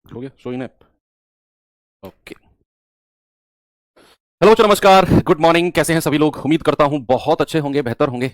हो गया showing app. Okay. Hello, नमस्कार, गुड मॉर्निंग। कैसे हैं सभी लोग? उम्मीद करता हूं बहुत अच्छे होंगे, बेहतर होंगे।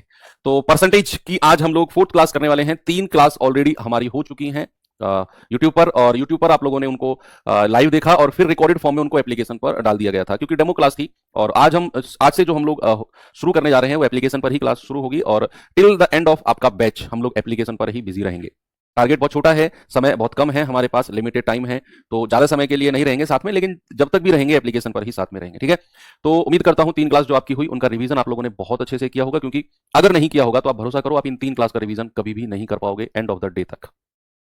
तो परसेंटेज की आज हम लोग फोर्थ क्लास करने वाले हैं। 3 क्लास ऑलरेडी हमारी हो चुकी हैं यूट्यूब पर, और यूट्यूब पर आप लोगों ने उनको लाइव देखा और फिर रिकॉर्डेड फॉर्म में उनको एप्लीकेशन पर डाल दिया गया था, क्योंकि डेमो क्लास थी। और आज से जो हम लोग शुरू करने जा रहे हैं वो एप्लीकेशन पर ही क्लास शुरू होगी, और टिल द एंड ऑफ आपका बैच हम लोग एप्लीकेशन पर ही बिजी रहेंगे। टारगेट बहुत छोटा है, समय बहुत कम है, हमारे पास लिमिटेड टाइम है, तो ज्यादा समय के लिए नहीं रहेंगे साथ में, लेकिन जब तक भी रहेंगे एप्लीकेशन पर ही साथ में रहेंगे। ठीक है? तो उम्मीद करता हूं 3 क्लास जो आपकी हुई उनका रिवीजन आप लोगों ने बहुत अच्छे से किया होगा, क्योंकि अगर नहीं किया होगा तो आप भरोसा करो आप इन 3 क्लास का रिवीजन कभी भी नहीं कर पाओगे एंड ऑफ द डे तक,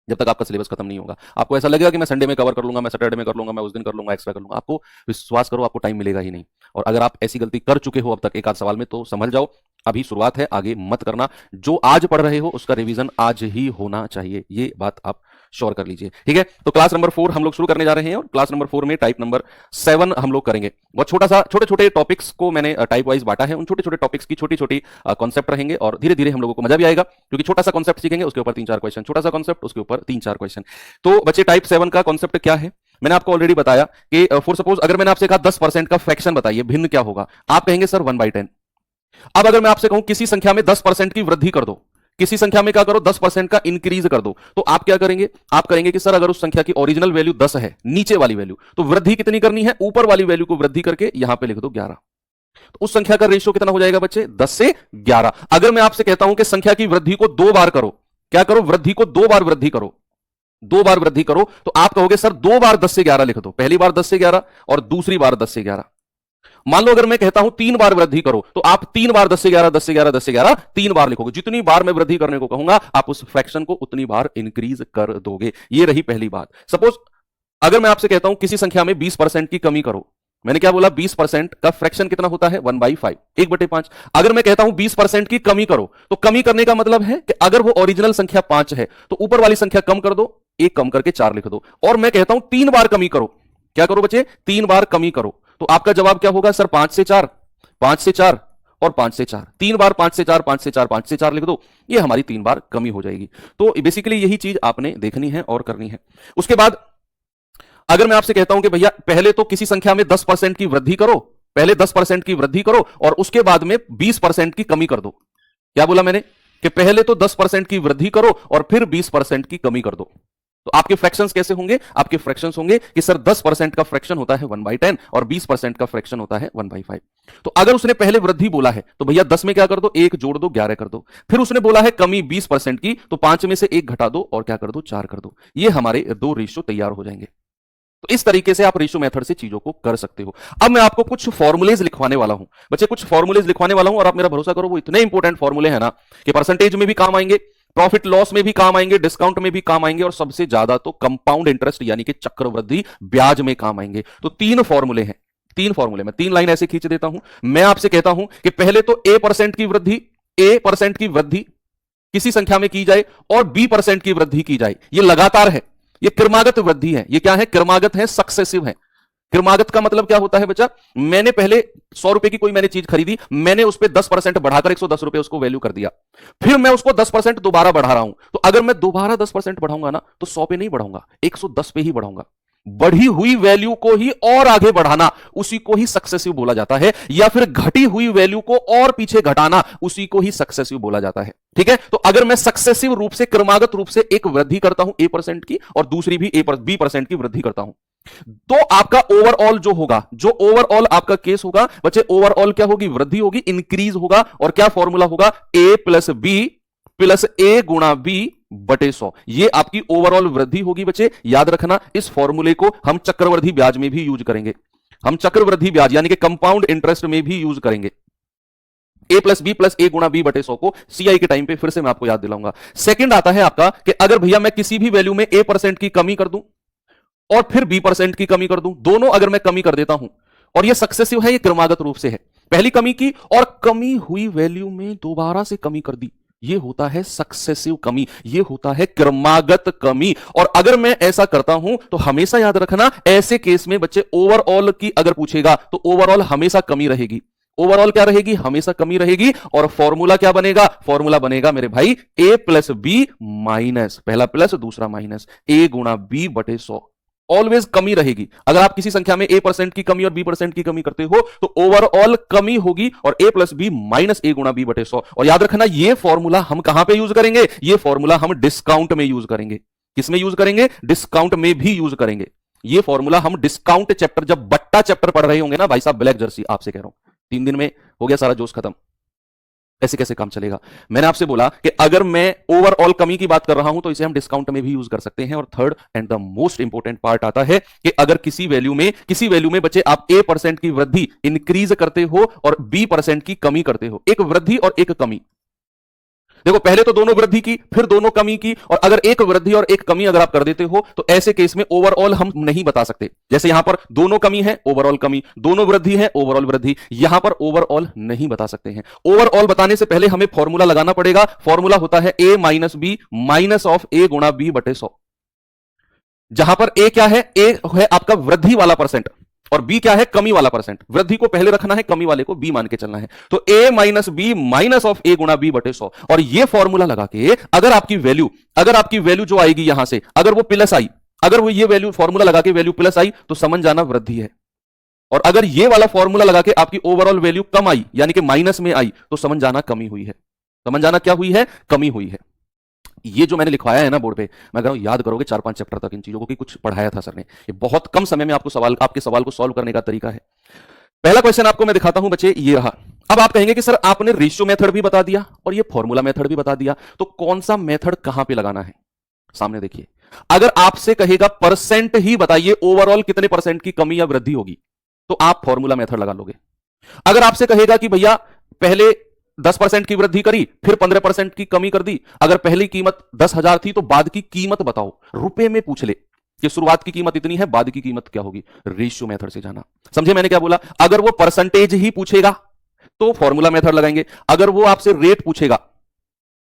जब तक आपका सिलेबस खत्म नहीं होगा। आपको ऐसा लगेगा कि मैं संडे में कवर कर लूंगा, मैं सैटरडे में कर लूंगा, मैं उस दिन कर लूंगा, एक्स्ट्रा कर लूंगा। आपको विश्वास करो, आपको टाइम मिलेगा ही नहीं। और अगर आप ऐसी गलती कर चुके हो अब तक एक आध सवाल में, तो संभल जाओ, अभी शुरुआत है, आगे मत करना। जो आज पढ़ रहे हो उसका रिवीजन आज ही होना चाहिए, ये बात आप श्योर कर लीजिए। ठीक है? तो क्लास नंबर 4 हम लोग शुरू करने जा रहे हैं, और क्लास नंबर 4 में टाइप नंबर 7 हम लोग करेंगे। बहुत छोटे छोटे टॉपिक्स को मैंने टाइप वाइज बांटा है। उन छोटे छोटे टॉपिक्स की छोटी छोटी कॉन्सेप्ट रहेंगे, और धीरे धीरे हम लोगों को मजा भी आएगा, क्योंकि छोटा सा कॉन्सेप्ट सीखेंगे, उसके ऊपर 3-4 क्वेश्चन, छोटा सा कॉन्सेप्ट, उसके ऊपर 3-4 क्वेश्चन। तो बच्चे, टाइप 7 का कॉन्सेप्ट क्या है? मैंने आपको ऑलरेडी बताया कि फॉर सपोज अगर मैंने आपसे कहा 10% का फ्रैक्शन बताइए, भिन्न क्या होगा, आप कहेंगे सर 1/10। अब अगर मैं आपसे कहूं किसी संख्या में 10% की वृद्धि कर दो, किसी संख्या में क्या करो, 10% का इंक्रीज कर दो, तो आप क्या करेंगे? आप करेंगे कि सर अगर उस संख्या की ओरिजिनल वैल्यू 10 है, नीचे वाली वैल्यू, तो वृद्धि कितनी करनी है? ऊपर वाली वैल्यू को वृद्धि करके यहां पे लिख दो 11। तो उस संख्या का रेशियो कितना हो जाएगा बच्चे? 10 से 11। अगर मैं आपसे कहता हूं कि संख्या की वृद्धि को 2 बार करो, क्या करो? वृद्धि को 2 बार वृद्धि करो, 2 बार वृद्धि करो, तो आप कहोगे सर 2 बार 10 से 11 लिख दो। पहली बार 10 से 11 और दूसरी बार 10 से 11। मान लो अगर मैं कहता हूं 3 बार वृद्धि करो, तो आप 3 बार 10 से 11, 10 से 11, 10 से 11 3 बार लिखोगे। जितनी बार मैं वृद्धि करने को कहूंगा आप उस फ्रैक्शन को उतनी बार इंक्रीज कर दोगे। ये रही पहली बात। सपोज अगर मैं आपसे कहता हूं किसी संख्या में 20% की कमी करो, मैंने क्या बोला? 20% का फ्रैक्शन कितना होता है? 1/5, 1/5। अगर मैं कहता हूं 20% की कमी करो, तो कमी करने का मतलब है कि अगर वो ओरिजिनल संख्या 5 है तो ऊपर वाली संख्या कम कर दो, 1 कम करके 4 लिख दो। और मैं कहता हूं 3 बार कमी करो, क्या करो बच्चे? 3 बार कमी करो, तो आपका जवाब क्या होगा? सर 5 से 4, 5 से 4 और 5 से 4। 3 बार 5 से 4, 5 से 4, 5 से 4 लिख दो, ये हमारी 3 बार कमी हो जाएगी। तो बेसिकली यही चीज आपने देखनी है और करनी है। उसके बाद अगर मैं आपसे कहता हूं कि भैया पहले तो किसी संख्या में 10% की वृद्धि करो, पहले 10% की वृद्धि करो और उसके बाद में 20% की कमी कर दो। क्या बोला मैंने? कि पहले तो 10% की वृद्धि करो और फिर 20% की कमी कर दो। तो आपके फ्रैक्शंस कैसे होंगे? आपके फ्रैक्शंस होंगे कि सर 10% का फ्रैक्शन होता है 1/10 और 20% का फ्रैक्शन होता है 1/5। तो अगर उसने पहले वृद्धि बोला है तो भैया 10 में क्या कर दो? 1 जोड़ दो, 11 कर दो। फिर उसने बोला है कमी 20% की, तो 5 में से 1 घटा दो और क्या कर दो? 4 कर दो। ये हमारे 2 रेशियो तैयार हो जाएंगे। तो इस तरीके से आप रेशियो मेथड से चीजों को कर सकते हो। अब मैं आपको कुछ फॉर्मुलेज लिखवाने वाला हूं बच्चे, कुछ फॉर्मुलेज लिखवाने वाला हूं, और आप मेरा भरोसा करो वो इतने इंपॉर्टेंट फॉर्मूले हैं ना कि परसेंटेज में भी काम आएंगे, प्रॉफिट लॉस में भी काम आएंगे, डिस्काउंट में भी काम आएंगे, और सबसे ज्यादा तो कंपाउंड इंटरेस्ट यानी कि चक्रवृद्धि ब्याज में काम आएंगे। तो 3 फॉर्मूले हैं, 3 फॉर्मूले में 3 लाइन ऐसे खींच देता हूं। मैं आपसे कहता हूं कि पहले तो A% की वृद्धि, A% की वृद्धि किसी संख्या में की जाए और B% की वृद्धि की जाए, ये लगातार है, ये क्रमागत वृद्धि है। ये क्या है? क्रमागत है, सक्सेसिव है। क्रमागत का मतलब क्या होता है बच्चा? मैंने पहले 100 रुपए की कोई मैंने चीज खरीदी, मैंने उस पर 10% बढ़ाकर 110 रुपए उसको वैल्यू कर दिया, फिर मैं उसको 10% दोबारा बढ़ा रहा हूं। तो अगर मैं दोबारा 10% बढ़ाऊंगा ना, तो 100 पे नहीं बढ़ाऊंगा, 110 पे ही बढ़ाऊंगा। बढ़ी हुई वैल्यू को ही और आगे बढ़ाना, उसी को ही सक्सेसिव बोला जाता है, या फिर घटी हुई वैल्यू को और पीछे घटाना, उसी को ही सक्सेसिव बोला जाता है। ठीक है? तो अगर मैं सक्सेसिव रूप से, क्रमागत रूप से एक वृद्धि करता हूं A% की और दूसरी भी B% की वृद्धि करता हूं, तो आपका ओवरऑल जो होगा, जो ओवरऑल आपका केस होगा बच्चे, ओवरऑल क्या होगी? वृद्धि होगी, इंक्रीज होगा। और क्या फॉर्मूला होगा? A plus B plus A गुणा B बटे 100। ये आपकी ओवरऑल वृद्धि होगी बच्चे, याद रखना। इस फॉर्मूले को हम चक्रवृद्धि ब्याज में भी यूज करेंगे, हम चक्रवृद्धि ब्याज यानी कि कंपाउंड इंटरेस्ट में भी यूज करेंगे। A plus B plus A गुणा B बटे 100 को CI के टाइम पे फिर से मैं आपको याद दिलाऊंगा। सेकंड आता है आपका कि अगर भैया मैं किसी भी वैल्यू में A% की कमी कर दूं और फिर B% की कमी कर दूं, दोनों अगर मैं कमी कर देता हूं, और ये सक्सेसिव है, ये क्रमागत रूप से है, पहली कमी की और कमी हुई वैल्यू में दोबारा से कमी कर दी, ये होता है सक्सेसिव कमी, ये होता है क्रमागत कमी। और अगर मैं ऐसा करता हूं तो हमेशा याद रखना, ऐसे केस में बच्चे ओवरऑल की अगर पूछेगा तो ओवरऑल हमेशा कमी रहेगी। ओवरऑल क्या रहेगी? हमेशा कमी रहेगी। और फॉर्मूला क्या बनेगा? फॉर्मूला बनेगा मेरे भाई A प्लस B माइनस, पहला प्लस दूसरा माइनस, A गुणा B बटे 100। ऑलवेज कमी रहेगी। अगर आप किसी संख्या में a% की कमी और b% की कमी करते हो तो ओवरऑल कमी होगी, और a plus B minus a गुणा b बटे 100। और याद रखना, ये फॉर्मूला हम कहां पे यूज करेंगे? ये फॉर्मूला हम डिस्काउंट में यूज करेंगे। किसमें यूज करेंगे? डिस्काउंट में भी यूज करेंगे। ये फॉर्मूला हम डिस्काउंट चैप्टर, जब बट्टा चैप्टर पढ़ रहे होंगे ना भाई साहब, ब्लैक जर्सी, आपसे कह रहा हूं 3 दिन में हो गया सारा जोश खत्म। ऐसे कैसे काम चलेगा? मैंने आपसे बोला कि अगर मैं ओवरऑल कमी की बात कर रहा हूं तो इसे हम डिस्काउंट में भी यूज कर सकते हैं। और third and the most important part आता है कि अगर किसी वैल्यू में बच्चे आप a% की वृद्धि इंक्रीज करते हो और b% की कमी करते हो, एक वृद्धि और एक कमी। देखो, पहले तो दोनों वृद्धि की, फिर दोनों कमी की, और अगर एक वृद्धि और एक कमी अगर आप कर देते हो तो ऐसे केस में ओवरऑल हम नहीं बता सकते। जैसे यहां पर दोनों कमी है, ओवरऑल कमी, दोनों वृद्धि है, ओवरऑल वृद्धि, यहां पर ओवरऑल नहीं बता सकते हैं। ओवरऑल बताने से पहले हमें फॉर्मूला लगाना पड़ेगा। फॉर्मूला होता है a minus B minus of a गुणा b बटे 100। जहां पर a क्या है? a है आपका वृद्धि वाला परसेंट और b क्या है? कमी वाला परसेंट। वृद्धि को पहले रखना है, कमी वाले को b मान के चलना है। तो a minus B minus of a गुणा b बटे 100। और ये फॉर्मूला लगा के अगर आपकी वैल्यू जो आएगी यहां से, अगर वो प्लस आई, अगर वो ये वैल्यू फॉर्मूला लगा के वैल्यू प्लस आई तो समझ जाना वृद्धि है। और अगर ये वाला फॉर्मूला लगा के आपकी ओवरऑल वैल्यू कम आई, यानी कि माइनस में आई, तो समझ जाना कमी हुई है। समझ जाना क्या हुई है? कमी हुई है। ये जो मैंने लिखवाया है ना बोर्ड पे, मैं कह रहा हूं याद करोगे 4-5 चैप्टर तक इन चीजों को, कि कुछ पढ़ाया था सर ने। ये बहुत कम समय में आपके सवाल को सॉल्व करने का तरीका है। पहला क्वेश्चन आपको मैं दिखाता हूं बच्चे, ये रहा। अब आप कहेंगे कि सर आपने रेशियो मेथड भी बता दिया और ये फॉर्मूला मेथड भी बता दिया, तो कौन सा मेथड कहां पे लगाना है? सामने देखिए, अगर आपसे कहेगा परसेंट ही बताइए ओवरऑल कितने परसेंट की कमी या वृद्धि होगी, तो आप फॉर्मूला मेथड लगा लोगे। अगर आपसे कहेगा कि भैया पहले 10% की वृद्धि करी, फिर 15% की कमी कर दी, अगर पहली कीमत 10,000 थी तो बाद की कीमत बताओ, रुपए में पूछ ले कि शुरुआत की कीमत इतनी है, बाद की कीमत क्या होगी, रेशियो मेथड से जाना। समझे मैंने क्या बोला? अगर वो परसेंटेज ही पूछेगा तो फॉर्मूला मेथड लगाएंगे। अगर वो आपसे रेट पूछेगा,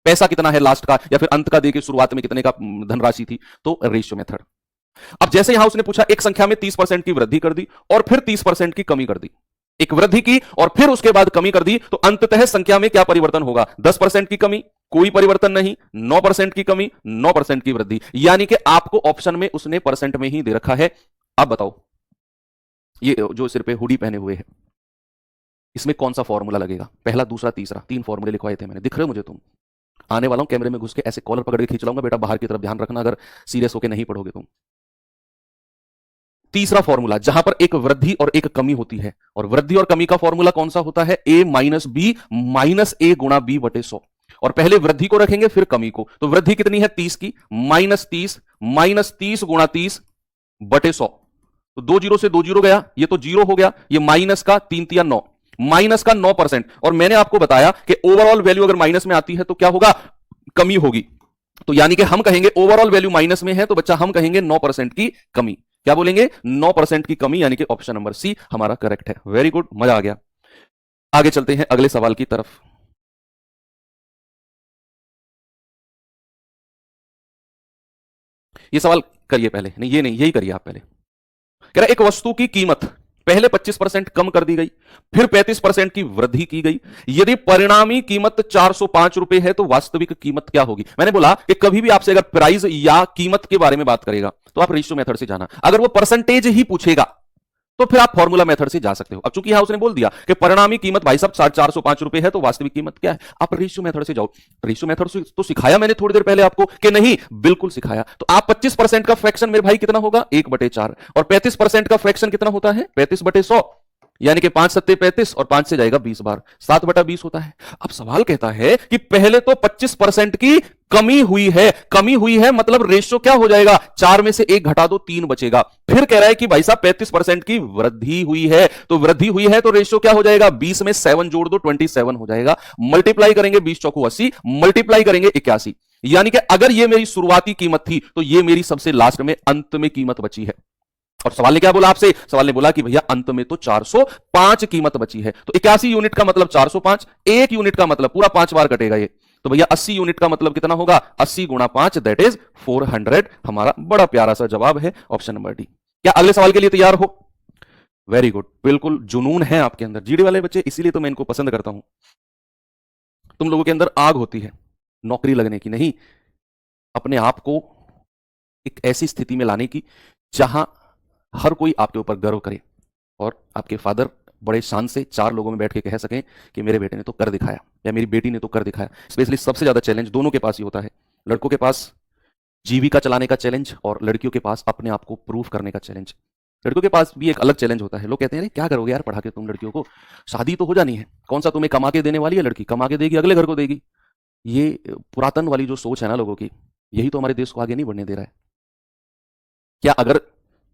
पैसा कितना है लास्ट का, या फिर अंत का देखिए शुरुआत में कितने का धनराशि थी, तो रेशियो मेथड। अब जैसे यहां उसने पूछा एक संख्या में 30% की वृद्धि कर दी और फिर 30% की कमी कर दी, एक वृद्धि की और फिर उसके बाद कमी कर दी, तो अंततः संख्या में क्या परिवर्तन होगा? 10% की कमी, कोई परिवर्तन नहीं, 9% की कमी, 9% की वृद्धि। यानी कि आपको ऑप्शन में उसने परसेंट में ही दे रखा है। अब बताओ, ये जो सिर पे हुडी पहने हुए है, इसमें कौन सा फॉर्मूला लगेगा? पहला, दूसरा, तीसरा, 3 फॉर्मूले लिखवाए थे मैंने, दिख रहे हो मुझे? तुम आने वाला हूं कैमरे में घुस के ऐसे कॉलर पकड़ के खींच लाऊंगा बेटा, बाहर की तरफ ध्यान रखना अगर सीरियस होकर नहीं पढ़ोगे तुम। तीसरा फॉर्मूला, जहां पर एक वृद्धि और एक कमी होती है, और वृद्धि और कमी का फॉर्मूला कौन सा होता है? a minus B minus a गुणा b बटे 100। और पहले वृद्धि को रखेंगे फिर कमी को। तो वृद्धि कितनी है? 30 की, माइनस 30 गुणा 30 बटे 100। तो 2 जीरो से 2 जीरो गया, ये तो जीरो हो गया, ये माइनस का 3 तिया 9, माइनस का 9%। और मैंने आपको बताया कि ओवरऑल वैल्यू अगर माइनस में आती है तो क्या होगा? कमी होगी। तो यानी कि हम कहेंगे ओवरऑल वैल्यू माइनस में है तो बच्चा हम कहेंगे 9% की कमी। क्या बोलेंगे? 9% की कमी, यानी कि ऑप्शन नंबर सी हमारा करेक्ट है। वेरी गुड, मजा आ गया। आगे चलते हैं अगले सवाल की तरफ। ये सवाल करिए पहले, नहीं ये नहीं, यही करिए आप पहले। कह रहा एक वस्तु की कीमत पहले 25% कम कर दी गई, फिर 35% की वृद्धि की गई। यदि परिणामी कीमत 405 रुपए है तो वास्तविक कीमत क्या होगी? मैंने बोला कि कभी भी आपसे अगर प्राइस या कीमत के बारे में बात करेगा तो आप रेशियो मेथड से जाना। अगर वो परसेंटेज ही पूछेगा तो फिर आप फॉर्मूला मेथड से जा सकते हो। अब चूंकि यहां उसने बोल दिया कि परिणामी कीमत भाई साहब 405 रुपए है तो वास्तविक कीमत क्या है, आप रेशियो मेथड से जाओ। रेशियो मेथड से तो सिखाया मैंने थोड़ी देर पहले आपको कि नहीं? बिल्कुल सिखाया। तो आप 25% का फ्रैक्शन मेरे भाई कितना होगा? 1/4। और 35% का फ्रैक्शन कितना होता है? 35/100, यानी कि 5 सत्ते 35 और 5 से जाएगा 20 बार, 7/20 होता है। अब सवाल कहता है कि पहले तो 25% की कमी हुई है, मतलब रेशियो क्या हो जाएगा? 4 में से 1 घटा दो, 3 बचेगा। फिर कह रहा है कि भाई साहब 35% की वृद्धि हुई है, तो वृद्धि हुई है तो रेशियो क्या हो जाएगा? 20 में 7 जोड़ दो, 27 हो जाएगा। मल्टीप्लाई करेंगे 20 चौको 80, मल्टीप्लाई करेंगे 81, यानी कि अगर ये मेरी शुरुआती कीमत थी तो ये मेरी सबसे लास्ट में अंत में कीमत बची है। और सवाल ने क्या बोला आपसे? सवाल ने बोला कि भैया अंत में तो 405 कीमत बची है। तो 81 यूनिट का मतलब 405, 1 यूनिट का मतलब पूरा 5 बार कटेगा ये, तो भैया 80 यूनिट का मतलब कितना होगा? 80 गुणा 5 दैट इज 400। हमारा बड़ा प्यारा सा जवाब है ऑप्शन नंबर डी। क्या अगले सवाल के लिए तैयार हो? वेरी गुड, बिल्कुल जुनून है आपके अंदर, जीडी वाले बच्चे, इसीलिए तो मैं इनको पसंद करता हूं। तुम लोगों के अंदर आग होती है नौकरी लगने की, नहीं अपने आप को एक ऐसी स्थिति में लाने की जहां हर कोई आपके ऊपर गर्व करे और आपके फादर बड़े शान से 4 लोगों में बैठ के कह सकें कि मेरे बेटे ने तो कर दिखाया या मेरी बेटी ने तो कर दिखाया। स्पेशली सबसे ज्यादा चैलेंज दोनों के पास ही होता है, लड़कों के पास जीविका चलाने का चैलेंज और लड़कियों के पास अपने आप को प्रूव करने का चैलेंज। लड़कियों के पास भी एक अलग चैलेंज होता है, लोग कहते हैं अरे क्या करोगे यार पढ़ा के तुम लड़कियों को, शादी तो हो जानी है, कौन सा तुम्हें कमा के देने वाली है लड़की, कमा के देगी अगले घर को देगी। ये पुरातन वाली जो सोच है ना लोगों की, यही तो हमारे देश को आगे नहीं बढ़ने दे रहा है। क्या अगर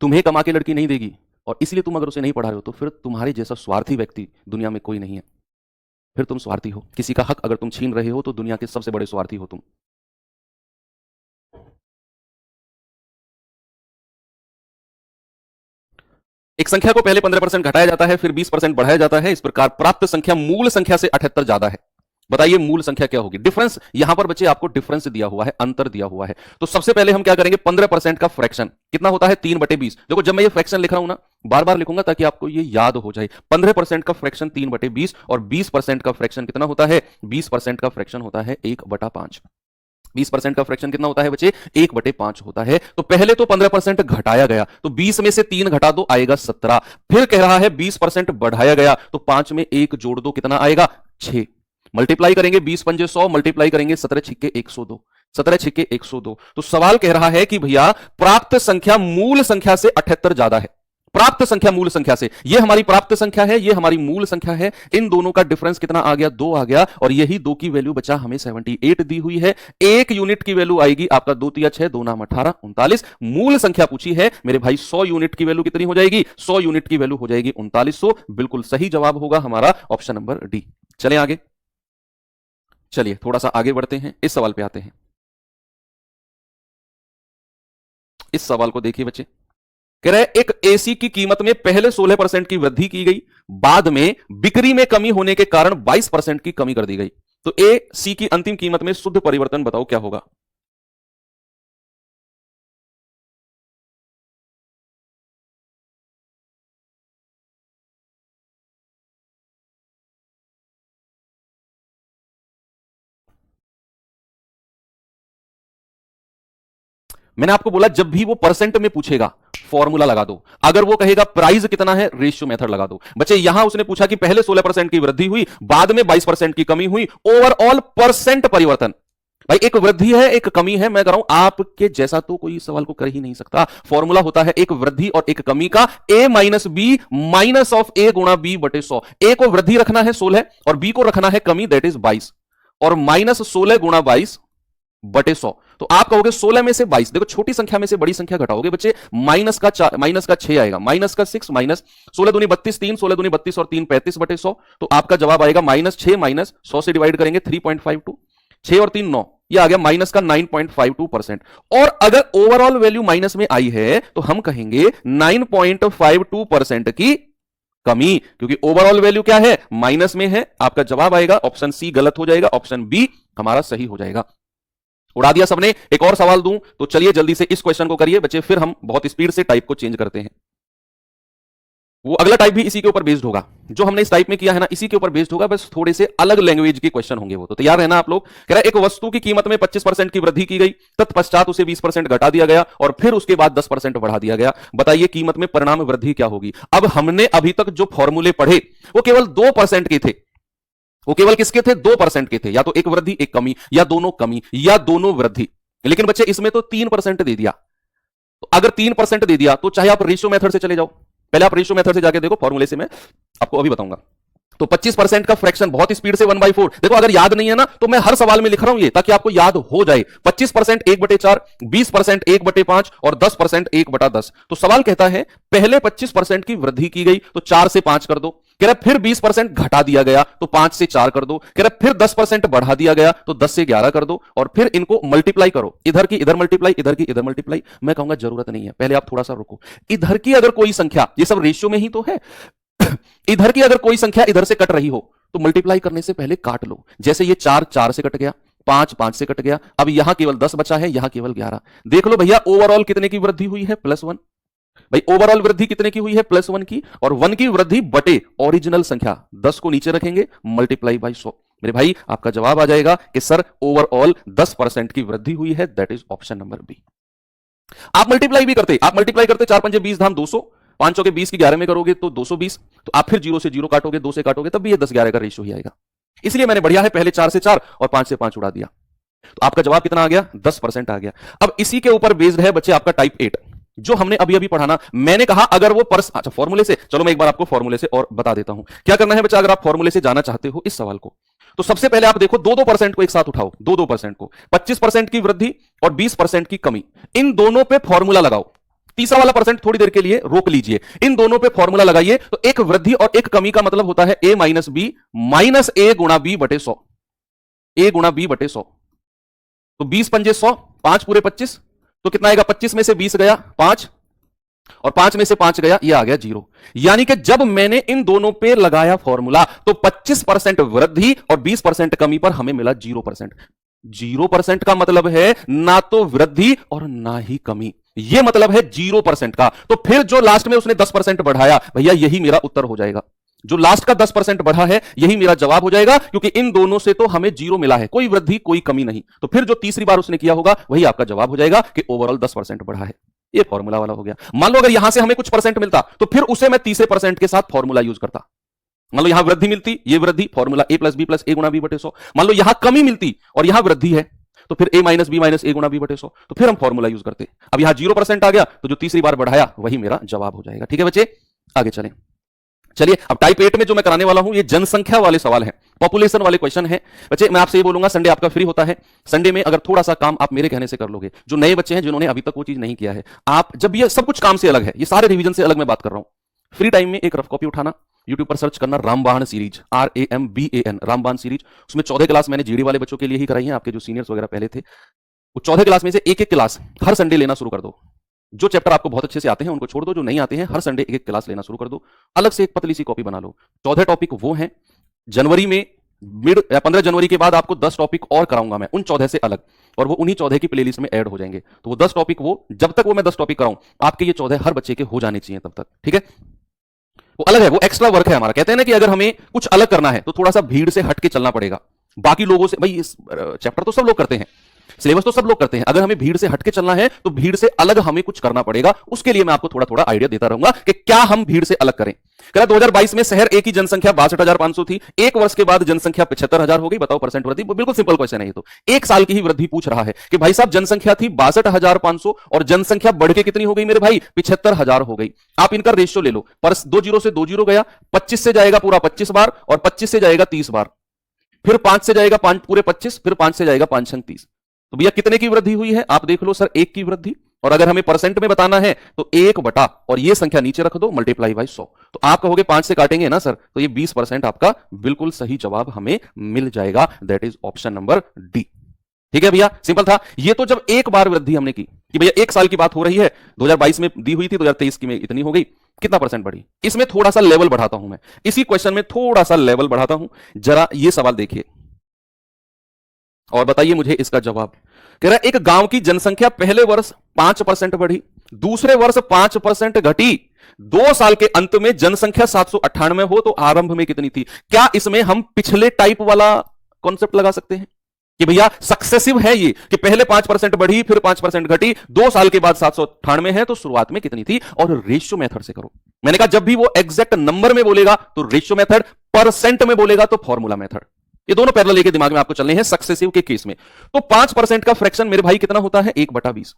तुम्हें कमा के लड़की नहीं देगी और इसलिए तुम अगर उसे नहीं पढ़ा रहे हो तो फिर तुम्हारे जैसा स्वार्थी व्यक्ति दुनिया में कोई नहीं है, फिर तुम स्वार्थी हो। किसी का हक अगर तुम छीन रहे हो तो दुनिया के सबसे बड़े स्वार्थी हो तुम। एक संख्या को पहले 15% घटाया जाता है, फिर 20% बढ़ाया जाता है। इस प्रकार प्राप्त संख्या मूल संख्या से 78 ज्यादा है। बताइए मूल संख्या क्या होगी। डिफरेंस यहां पर बच्चे आपको डिफरेंस दिया हुआ है, अंतर दिया हुआ है। तो सबसे पहले हम क्या करेंगे, 15% का फ्रैक्शन कितना होता है, 3/20। देखो जब मैं ये फ्रैक्शन लिख रहा हूं ना, बार बार लिखूंगा ताकि आपको ये याद हो जाए। 15% का फ्रैक्शन 3/20 और 20% का फ्रैक्शन कितना होता है, 20% का फ्रैक्शन होता है 1/5। 20% का फ्रैक्शन कितना होता है बच्चे, 1/5 होता है। तो पहले तो 15% घटाया गया, तो 20 में से 3 घटा दो आएगा 17। फिर कह रहा है 20% बढ़ाया गया, तो 5 में 1 जोड़ दो कितना आएगा, 6। मल्टीप्लाई करेंगे 20 पंजे 100, मल्टीप्लाई करेंगे 17 छिक्के 102, 17 छिक्के 102। तो सवाल कह रहा है कि भैया प्राप्त संख्या मूल संख्या से 78 ज्यादा है। प्राप्त संख्या मूल संख्या से, ये हमारी प्राप्त संख्या है, ये हमारी मूल संख्या है। इन दोनों का डिफरेंस कितना आ गया, 2 आ गया। और यही 2 की वैल्यू बचा हमें 78 दी हुई है। 1 यूनिट की वैल्यू आएगी आपका 2 तिया 6, 2 नाम 18, 39। मूल संख्या पूछी है मेरे भाई, 100 यूनिट की वैल्यू कितनी हो जाएगी, 100 यूनिट की वैल्यू हो जाएगी 3900। बिल्कुल सही जवाब होगा हमारा ऑप्शन नंबर डी। चले आगे, चलिए थोड़ा सा आगे बढ़ते हैं, इस सवाल पे आते हैं। इस सवाल को देखिए बच्चे, कह रहे एक एसी की कीमत में पहले 16% की वृद्धि की गई, बाद में बिक्री में कमी होने के कारण 22% की कमी कर दी गई। तो ए सी की अंतिम कीमत में शुद्ध परिवर्तन बताओ क्या होगा। मैंने आपको बोला जब भी वो परसेंट में पूछेगा फॉर्मूला लगा दो, अगर वो कहेगा प्राइस कितना है रेशियो मेथड लगा दो। बच्चे यहां उसने पूछा कि पहले 16% की वृद्धि हुई, बाद में 22% की कमी हुई, ओवरऑल परसेंट परिवर्तन। भाई एक वृद्धि है एक कमी है, मैं कह रहा हूं आपके जैसा तो कोई सवाल को कर ही नहीं सकता। फॉर्मूला होता है एक वृद्धि और एक कमी का, ए माइनस बी माइनस ऑफ ए गुणा बी बटे 100। ए को वृद्धि रखना है 16 और बी को रखना है कमी, दैट इज 22, और माइनस 16 गुणा 22 बटे 100। तो आप कहोगे 16 में से 22, देखो छोटी संख्या में से बड़ी संख्या घटाओगे बच्चे, माइनस का 6 आएगा, माइनस का 6 माइनस 16 दूनी 32, 3 16 दूनी 32 और 3 35 बटे 100। तो आपका जवाब आएगा -6 माइनस 100 से डिवाइड करेंगे 3.52, 6 और 3 9, ये आ गया माइनस का 9.52%। और अगर ओवरऑल वैल्यू माइनस में आई है तो हम कहेंगे 9.52% की कमी, क्योंकि ओवरऑल वैल्यू क्या है, माइनस में है। आपका जवाब आएगा ऑप्शन सी गलत हो जाएगा, ऑप्शन बी हमारा सही हो जाएगा। उड़ा दिया सबने। एक और सवाल दूं तो चलिए जल्दी से इस क्वेश्चन को करिए बच्चे, फिर हम बहुत स्पीड से टाइप को चेंज करते हैं। वो अगला टाइप भी इसी के ऊपर बेस्ड होगा, जो हमने इस टाइप में किया है ना इसी के ऊपर बेस्ड होगा, बस थोड़े से अलग लैंग्वेज के क्वेश्चन होंगे वो, तो तैयार रहना आप लोग। कह रहा है एक वस्तु की कीमत में 25% की वृद्धि की गई, तत्पश्चात उसे 20% घटा दिया गया और फिर उसके बाद 10% बढ़ा दिया गया। बताइए कीमत में परिणाम वृद्धि क्या होगी। अब हमने अभी तक जो फॉर्मूले पढ़े वो केवल 2% के थे, वो केवल किसके थे, 2% के थे, या तो एक वृद्धि एक कमी, या दोनों कमी, या दोनों वृद्धि। लेकिन बच्चे इसमें तो 3% दे दिया, तो अगर 3% दे दिया तो चाहे आप रेशियो मेथड से चले जाओ, पहले आप रेशियो मेथड से जाके देखो, फॉर्मूले से मैं आपको अभी बताऊंगा। तो 25% का फ्रैक्शन बहुत स्पीड से 1/4। देखो अगर याद नहीं है ना तो मैं हर सवाल में लिख रहा हूं ये ताकि आपको याद हो जाए। 25% 1/4, 20% 1/5 और 10% 1/10। तो सवाल कहता है पहले 25% की वृद्धि की गई तो 4 से 5 कर दो, कह रहा फिर 20% घटा दिया गया तो 5 से 4 कर दो, कह रहा फिर 10% बढ़ा दिया गया तो 10 से 11 कर दो, और फिर इनको मल्टीप्लाई करो, इधर की इधर मल्टीप्लाई, इधर की इधर मल्टीप्लाई। मैं कहूंगा जरूरत नहीं है, पहले आप थोड़ा सा रुको। इधर की अगर कोई संख्या, ये सब रेशियो में ही तो है, इधर की अगर कोई संख्या इधर से कट रही हो तो मल्टीप्लाई करने से पहले काट लो। जैसे ये 4 4 से कट गया, 5 5 से कट गया, अब यहां केवल 10 बचा है, यहां केवल 11। देख लो भैया ओवरऑल कितने की वृद्धि हुई है, +1। भाई ओवरऑल वृद्धि कितने की हुई है, +1 की, और 1 की वृद्धि बटे ओरिजिनल संख्या 10 को नीचे रखेंगे, मल्टीप्लाई बाई 100। मेरे भाई आपका जवाब आ जाएगा कि सर ओवरऑल 10% की वृद्धि हुई है, that is option number B. आप मल्टीप्लाई भी करते, आप मल्टीप्लाई करते 4 पंजे 20 धाम 200, 5 चौके 20 की 11 में करोगे तो 220, तो आप फिर 0 से 0 काटोगे, 2 से काटोगे, तब भी ये 10 11 का रेशियो ही आएगा। इसलिए मैंने बढ़िया है पहले 4 से 4 और 5 से 5 उड़ा दिया, तो आपका जवाब कितना आ गया? 10% आ गया। अब इसी के ऊपर बेस्ड है बच्चे आपका टाइप 8, जो हमने अभी अभी पढ़ाना। मैंने कहा अगर वो अच्छा फॉर्मूले से, चलो मैं एक बार आपको फॉर्मूले से और बता देता हूं क्या करना है बच्चा। अगर आप फॉर्मूले से जाना चाहते हो इस सवाल को, तो सबसे पहले आप देखो 2-2% को एक साथ उठाओ, 2-2% को, 25% की वृद्धि और 20% की कमी, इन दोनों पे फॉर्मूला लगाओ। तीसरा वाला परसेंट थोड़ी देर के लिए रोक लीजिए, इन दोनों पे फॉर्मूला लगाइए। तो एक वृद्धि और एक कमी का मतलब होता है a माइनस बी माइनस ए गुणा बी बटे 100, a गुणा बी बटे 100। तो 20 पंजे 100, 5 पूरे 25, तो कितना आएगा? 25 में से 20 गया 5 और 5 में से 5 गया, ये आ गया 0। यानी कि जब मैंने इन दोनों पे लगाया फॉर्मूला तो 25% वृद्धि और 20% कमी पर हमें मिला 0%। 0% का मतलब है ना तो वृद्धि और ना ही कमी, यह मतलब है 0% का। तो फिर जो लास्ट में उसने 10% बढ़ाया, भैया यही मेरा उत्तर हो जाएगा। जो लास्ट का 10% बढ़ा है यही मेरा जवाब हो जाएगा, क्योंकि इन दोनों से तो हमें 0 मिला है, कोई वृद्धि कोई कमी नहीं। तो फिर जो तीसरी बार उसने किया होगा वही आपका जवाब हो जाएगा कि ओवरऑल 10% बढ़ा है। ये फॉर्मूला वाला हो गया। मान लो अगर यहां से हमें कुछ परसेंट मिलता तो फिर उसे मैं तीसरे परसेंट के साथ फॉर्मूला यूज करता। मान लो यहां वृद्धि मिलती, ये वृद्धि, formula a plus b plus a गुणा बी बटे 100। मान लो यहां कमी मिलती और यहां वृद्धि है, तो फिर a माइनस बी माइनस ए गुणा बी बटे 100, तो फिर हम फॉर्मूला यूज करते। अब यहां 0% आ गया, तो जो तीसरी बार बढ़ाया वही मेरा जवाब हो जाएगा। ठीक है बच्चे, आगे चलें। चलिए अब टाइप 8 में जो मैं कराने वाला हूं ये जनसंख्या वाले सवाल हैं, पॉपुलेशन वाले क्वेश्चन है। बच्चे मैं आपसे ये बोलूंगा, संडे आपका फ्री होता है, संडे में अगर थोड़ा सा काम आप मेरे कहने से कर लोगे, जो नए बच्चे हैं जिन्होंने अभी तक वो चीज नहीं किया है, आप जब ये सब कुछ काम से अलग है, ये सारे रिवीजन से अलग मैं बात कर रहा हूं, फ्री टाइम में एक रफ कॉपी उठाना, यूट्यूब पर सर्च करना रामबाण सीरीज, RAMBAN रामबाण सीरीज। उसमें 14 क्लास मैंने जीडी वाले बच्चों के लिए ही कराई है, आपके जो सीनियर्स वगैरह पहले थे, वो 14 क्लास में से एक एक क्लास हर संडे लेना शुरू कर दो। जो चैप्टर आपको बहुत अच्छे से आते हैं उनको छोड़ दो, जो नहीं आते हैं हर संडे एक एक क्लास लेना शुरू कर दो। अलग से एक पतली सी कॉपी बना लो। 14 टॉपिक वो हैं, जनवरी में मिड 15 जनवरी के बाद आपको 10 टॉपिक और कराऊंगा मैं, उन 14 से अलग, और वो उन्हीं 14 की प्लेलिस्ट में ऐड हो जाएंगे। तो वो 10 टॉपिक, वो जब तक वो मैं 10 टॉपिक कराऊं आपके ये 14 हर बच्चे के हो जाने चाहिए तब तक। ठीक है, वो अलग है, वो एक्स्ट्रा वर्क है हमारा। कहते हैं ना कि अगर हमें कुछ अलग करना है तो थोड़ा सा भीड़ से हट के चलना पड़ेगा बाकी लोगों से। भाई इस चैप्टर तो सब लोग करते हैं, सिलेबस तो सब लोग करते हैं, अगर हमें भीड़ से हटके चलना है तो भीड़ से अलग हमें कुछ करना पड़ेगा। उसके लिए मैं आपको थोड़ा थोड़ा आइडिया देता रहूंगा कि क्या हम भीड़ से अलग करें। कह रहा 2022 में शहर ए की जनसंख्या 62,500 थी, एक वर्ष के बाद जनसंख्या 75,000 हो गई। बताओ परसेंट वृद्धि, बिल्कुल सिंपल क्वेश्चन है ये तो। एक साल की ही वृद्धि पूछ रहा है कि भाई साहब जनसंख्या थी 62,500 और जनसंख्या बढ़ के कितनी हो गई मेरे भाई? 75,000 हो गई। आप इनका रेशियो ले लो, पर 2 जीरो से 2 जीरो गया, 25 से जाएगा पूरा 25 बार और 25 से जाएगा 30 बार, फिर 5 से जाएगा 5 पूरे 25, फिर 5 से जाएगा 5 छंग 30। तो भैया कितने की वृद्धि हुई है? आप देख लो सर, 1 की वृद्धि। और अगर हमें परसेंट में बताना है तो 1 बटा और ये संख्या नीचे रख दो, मल्टीप्लाई बाई 100। तो आप कहोगे 5 से काटेंगे ना सर, तो ये 20% आपका बिल्कुल सही जवाब हमें मिल जाएगा। That is option number D. ठीक है भैया, सिंपल था ये तो। जब एक बार वृद्धि हमने की कि भैया एक साल की बात हो रही है, 2022 में दी हुई थी, 2023 की में इतनी हो गई, कितना परसेंट बढ़ी? इसमें थोड़ा सा लेवल बढ़ाता हूं मैं, इसी क्वेश्चन में थोड़ा सा लेवल बढ़ाता हूं। जरा ये सवाल देखिए और बताइए मुझे इसका जवाब। कह रहा है एक गांव की जनसंख्या पहले वर्ष 5% बढ़ी, दूसरे वर्ष 5% घटी, 2 साल के अंत में जनसंख्या 798 हो तो आरंभ में कितनी थी? क्या इसमें हम पिछले टाइप वाला कॉन्सेप्ट लगा सकते हैं कि भैया सक्सेसिव है ये, कि पहले 5% बढ़ी फिर 5% घटी, 2 साल के बाद 798 है तो शुरुआत में कितनी थी? और रेशियो मेथड से करो। मैंने कहा जब भी वो एग्जैक्ट नंबर में बोलेगा तो रेशियो मेथड, परसेंट में बोलेगा तो फॉर्मूला मेथड। ये दोनों पैरेलल लेके दिमाग में आपको चलने हैं सक्सेसिव के केस में। तो 5% का फ्रैक्शन मेरे भाई कितना होता है? 1/20।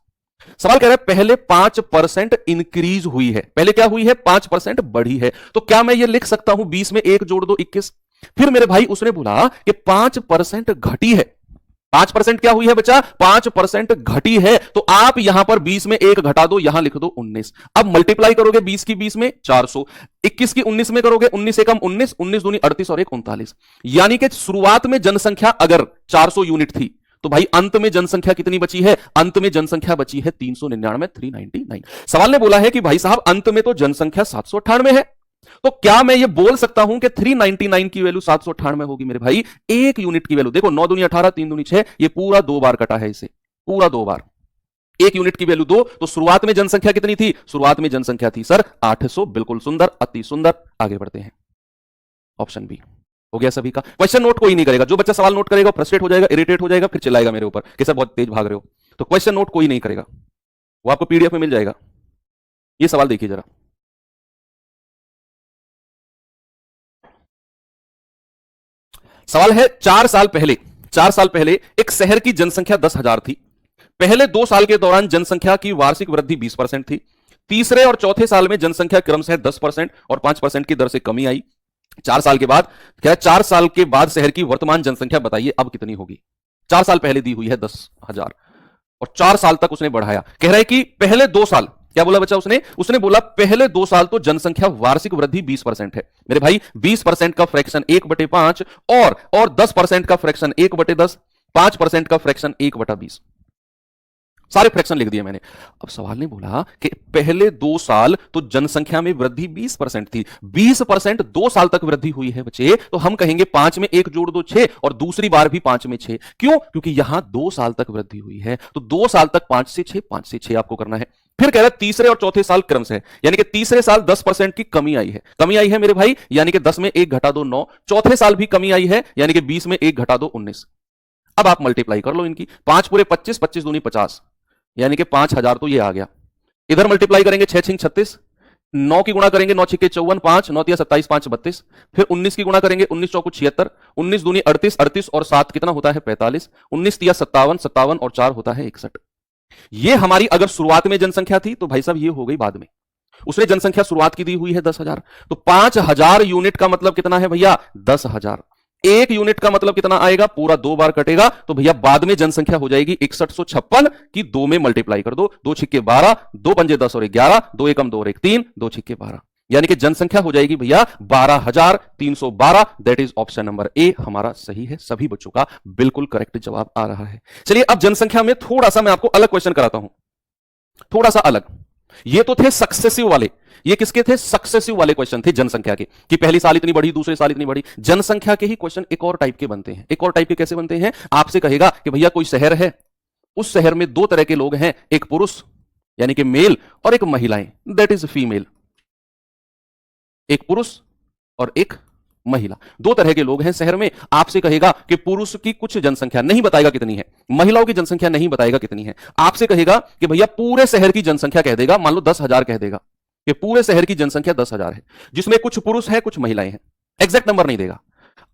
सवाल कह रहा है पहले 5% इंक्रीज हुई है, पहले क्या हुई है? 5% बढ़ी है। तो क्या मैं ये लिख सकता हूं 20 में 1 जोड़ दो 21? फिर मेरे भाई उसने बोला कि 5% घटी है। 5% क्या हुई है बच्चा? 5% घटी है। तो आप यहां पर 20 में 1 घटा दो, यहां लिख दो 19। अब मल्टीप्लाई करोगे 20 की 20 में 400, 21 की 19 में करोगे 19 एकम 19, 19 दूनी 38 और 1 39। यानी कि शुरुआत में जनसंख्या अगर 400 यूनिट थी तो भाई अंत में जनसंख्या कितनी बची है? अंत में जनसंख्या बची है 399, 399। सवाल ने बोला है कि भाई साहब अंत में तो जनसंख्या 798 है, तो क्या मैं ये बोल सकता हूं कि 399 की वैल्यू 798 होगी मेरे भाई? 1 यूनिट की वैल्यू देखो, 9 दूनी 18, 3 दूनी 6, ये पूरा 2 बार कटा है, इसे पूरा 2 बार। 1 यूनिट की वैल्यू 2, तो शुरुआत में जनसंख्या कितनी थी? शुरुआत में जनसंख्या थी सर 800। बिल्कुल सुंदर, अति सुंदर। आगे बढ़ते हैं, ऑप्शन बी हो गया सभी का। क्वेश्चन नोट कोई नहीं करेगा, जो बच्चा सवाल नोट करेगा फ्रस्ट्रेट हो जाएगा, इरिटेट हो जाएगा, फिर चिल्लाएगा मेरे ऊपर कि सर बहुत तेज भाग रहे हो। तो क्वेश्चन नोट कोई नहीं करेगा। वो आपको पीडीएफ में मिल जाएगा। ये सवाल देखिए जरा। सवाल है 4 साल पहले एक शहर की जनसंख्या 10,000 थी। पहले 2 साल के दौरान जनसंख्या की वार्षिक वृद्धि 20% थी। तीसरे और चौथे साल में जनसंख्या क्रमशः 10% और 5% की दर से कमी आई। 4 साल के बाद, क्या 4 साल के बाद शहर की वर्तमान जनसंख्या बताइए अब कितनी होगी। 4 साल पहले दी हुई है 10,000 और 4 साल तक उसने बढ़ाया। कह रहा है कि पहले 2 साल, क्या बोला बच्चा उसने बोला पहले 2 साल तो जनसंख्या वार्षिक वृद्धि 20% है। मेरे भाई 20% का फ्रैक्शन 1/5 और 10% का फ्रैक्शन 1/10, 5% का फ्रैक्शन 1/20। सारे फ्रैक्शन लिख दिए मैंने। अब सवाल ने बोला कि पहले 2 साल तो जनसंख्या में वृद्धि 20% थी, 20% 2 साल तक वृद्धि हुई है बच्चे, तो हम कहेंगे 5 में 1 जोड़ दो 6 और दूसरी बार भी 5 में 6। क्यों? क्योंकि यहां 2 साल तक वृद्धि हुई है, तो 2 साल तक 5 से 6, 5 से 6 आपको करना है। फिर कह रहा है तीसरे और चौथे साल क्रम से, यानी कि तीसरे साल 10% की कमी आई है मेरे भाई, यानी कि 10 में 1 घटा दो 9। चौथे साल भी कमी आई है, यानी कि 20 में 1 घटा दो 19। अब आप मल्टीप्लाई कर लो इनकी, 5 पूरे 25, 25 दूनी 50, यानी कि 5,000 तो ये आ गया। इधर मल्टीप्लाई करेंगे 6 छिंग 36, 9 की गुणा करेंगे 9 छिक्के 54, 5 9 27, 5 32, फिर 19 की गुणा करेंगे 19 चौको 76, 19 दूनी 38, 38 और 7 कितना होता है 45, 19 तिया 57, 57 और 4 होता है 61। ये हमारी अगर शुरुआत में जनसंख्या थी तो भाई साहब ये हो गई बाद में। उसने जनसंख्या शुरुआत की दी हुई है 10,000, तो 5,000 यूनिट का मतलब कितना है भैया 10,000। 1 यूनिट का मतलब कितना आएगा, पूरा 2 बार कटेगा, तो भैया बाद में जनसंख्या हो जाएगी 6156 की 2 में मल्टीप्लाई कर दो, 2 छिक्के 12, 2 पंजे 10 और 11, 2 एकम 2 और 1 3, 2 छिक्के 12, यानी कि जनसंख्या हो जाएगी भैया 12,312। That is option number A हमारा सही है। सभी बच्चों का बिल्कुल करेक्ट जवाब आ रहा है। चलिए अब जनसंख्या में थोड़ा सा मैं आपको अलग क्वेश्चन कराता हूं, थोड़ा सा अलग। ये तो थे सक्सेसिव वाले, ये किसके थे सक्सेसिव वाले क्वेश्चन थे जनसंख्या के, कि पहली साल इतनी बढ़ी दूसरे साल इतनी बढ़ी। जनसंख्या के ही क्वेश्चन एक और टाइप के बनते हैं। एक और टाइप के कैसे बनते हैं, आपसे कहेगा कि भैया कोई शहर है, उस शहर में 2 तरह के लोग हैं, एक पुरुष यानी कि मेल और एक महिलाएं दैट इज फीमेल। एक पुरुष और एक महिला, 2 तरह के लोग हैं शहर में। आपसे कहेगा कि पुरुष की कुछ जनसंख्या नहीं बताएगा कितनी है, महिलाओं की जनसंख्या नहीं बताएगा कितनी है। आपसे कहेगा कि भैया पूरे शहर की जनसंख्या कह देगा, मान लो 10,000 कह देगा कि पूरे शहर की जनसंख्या 10,000 है, जिसमें कुछ पुरुष है कुछ महिलाएं हैं। एग्जैक्ट नंबर नहीं देगा।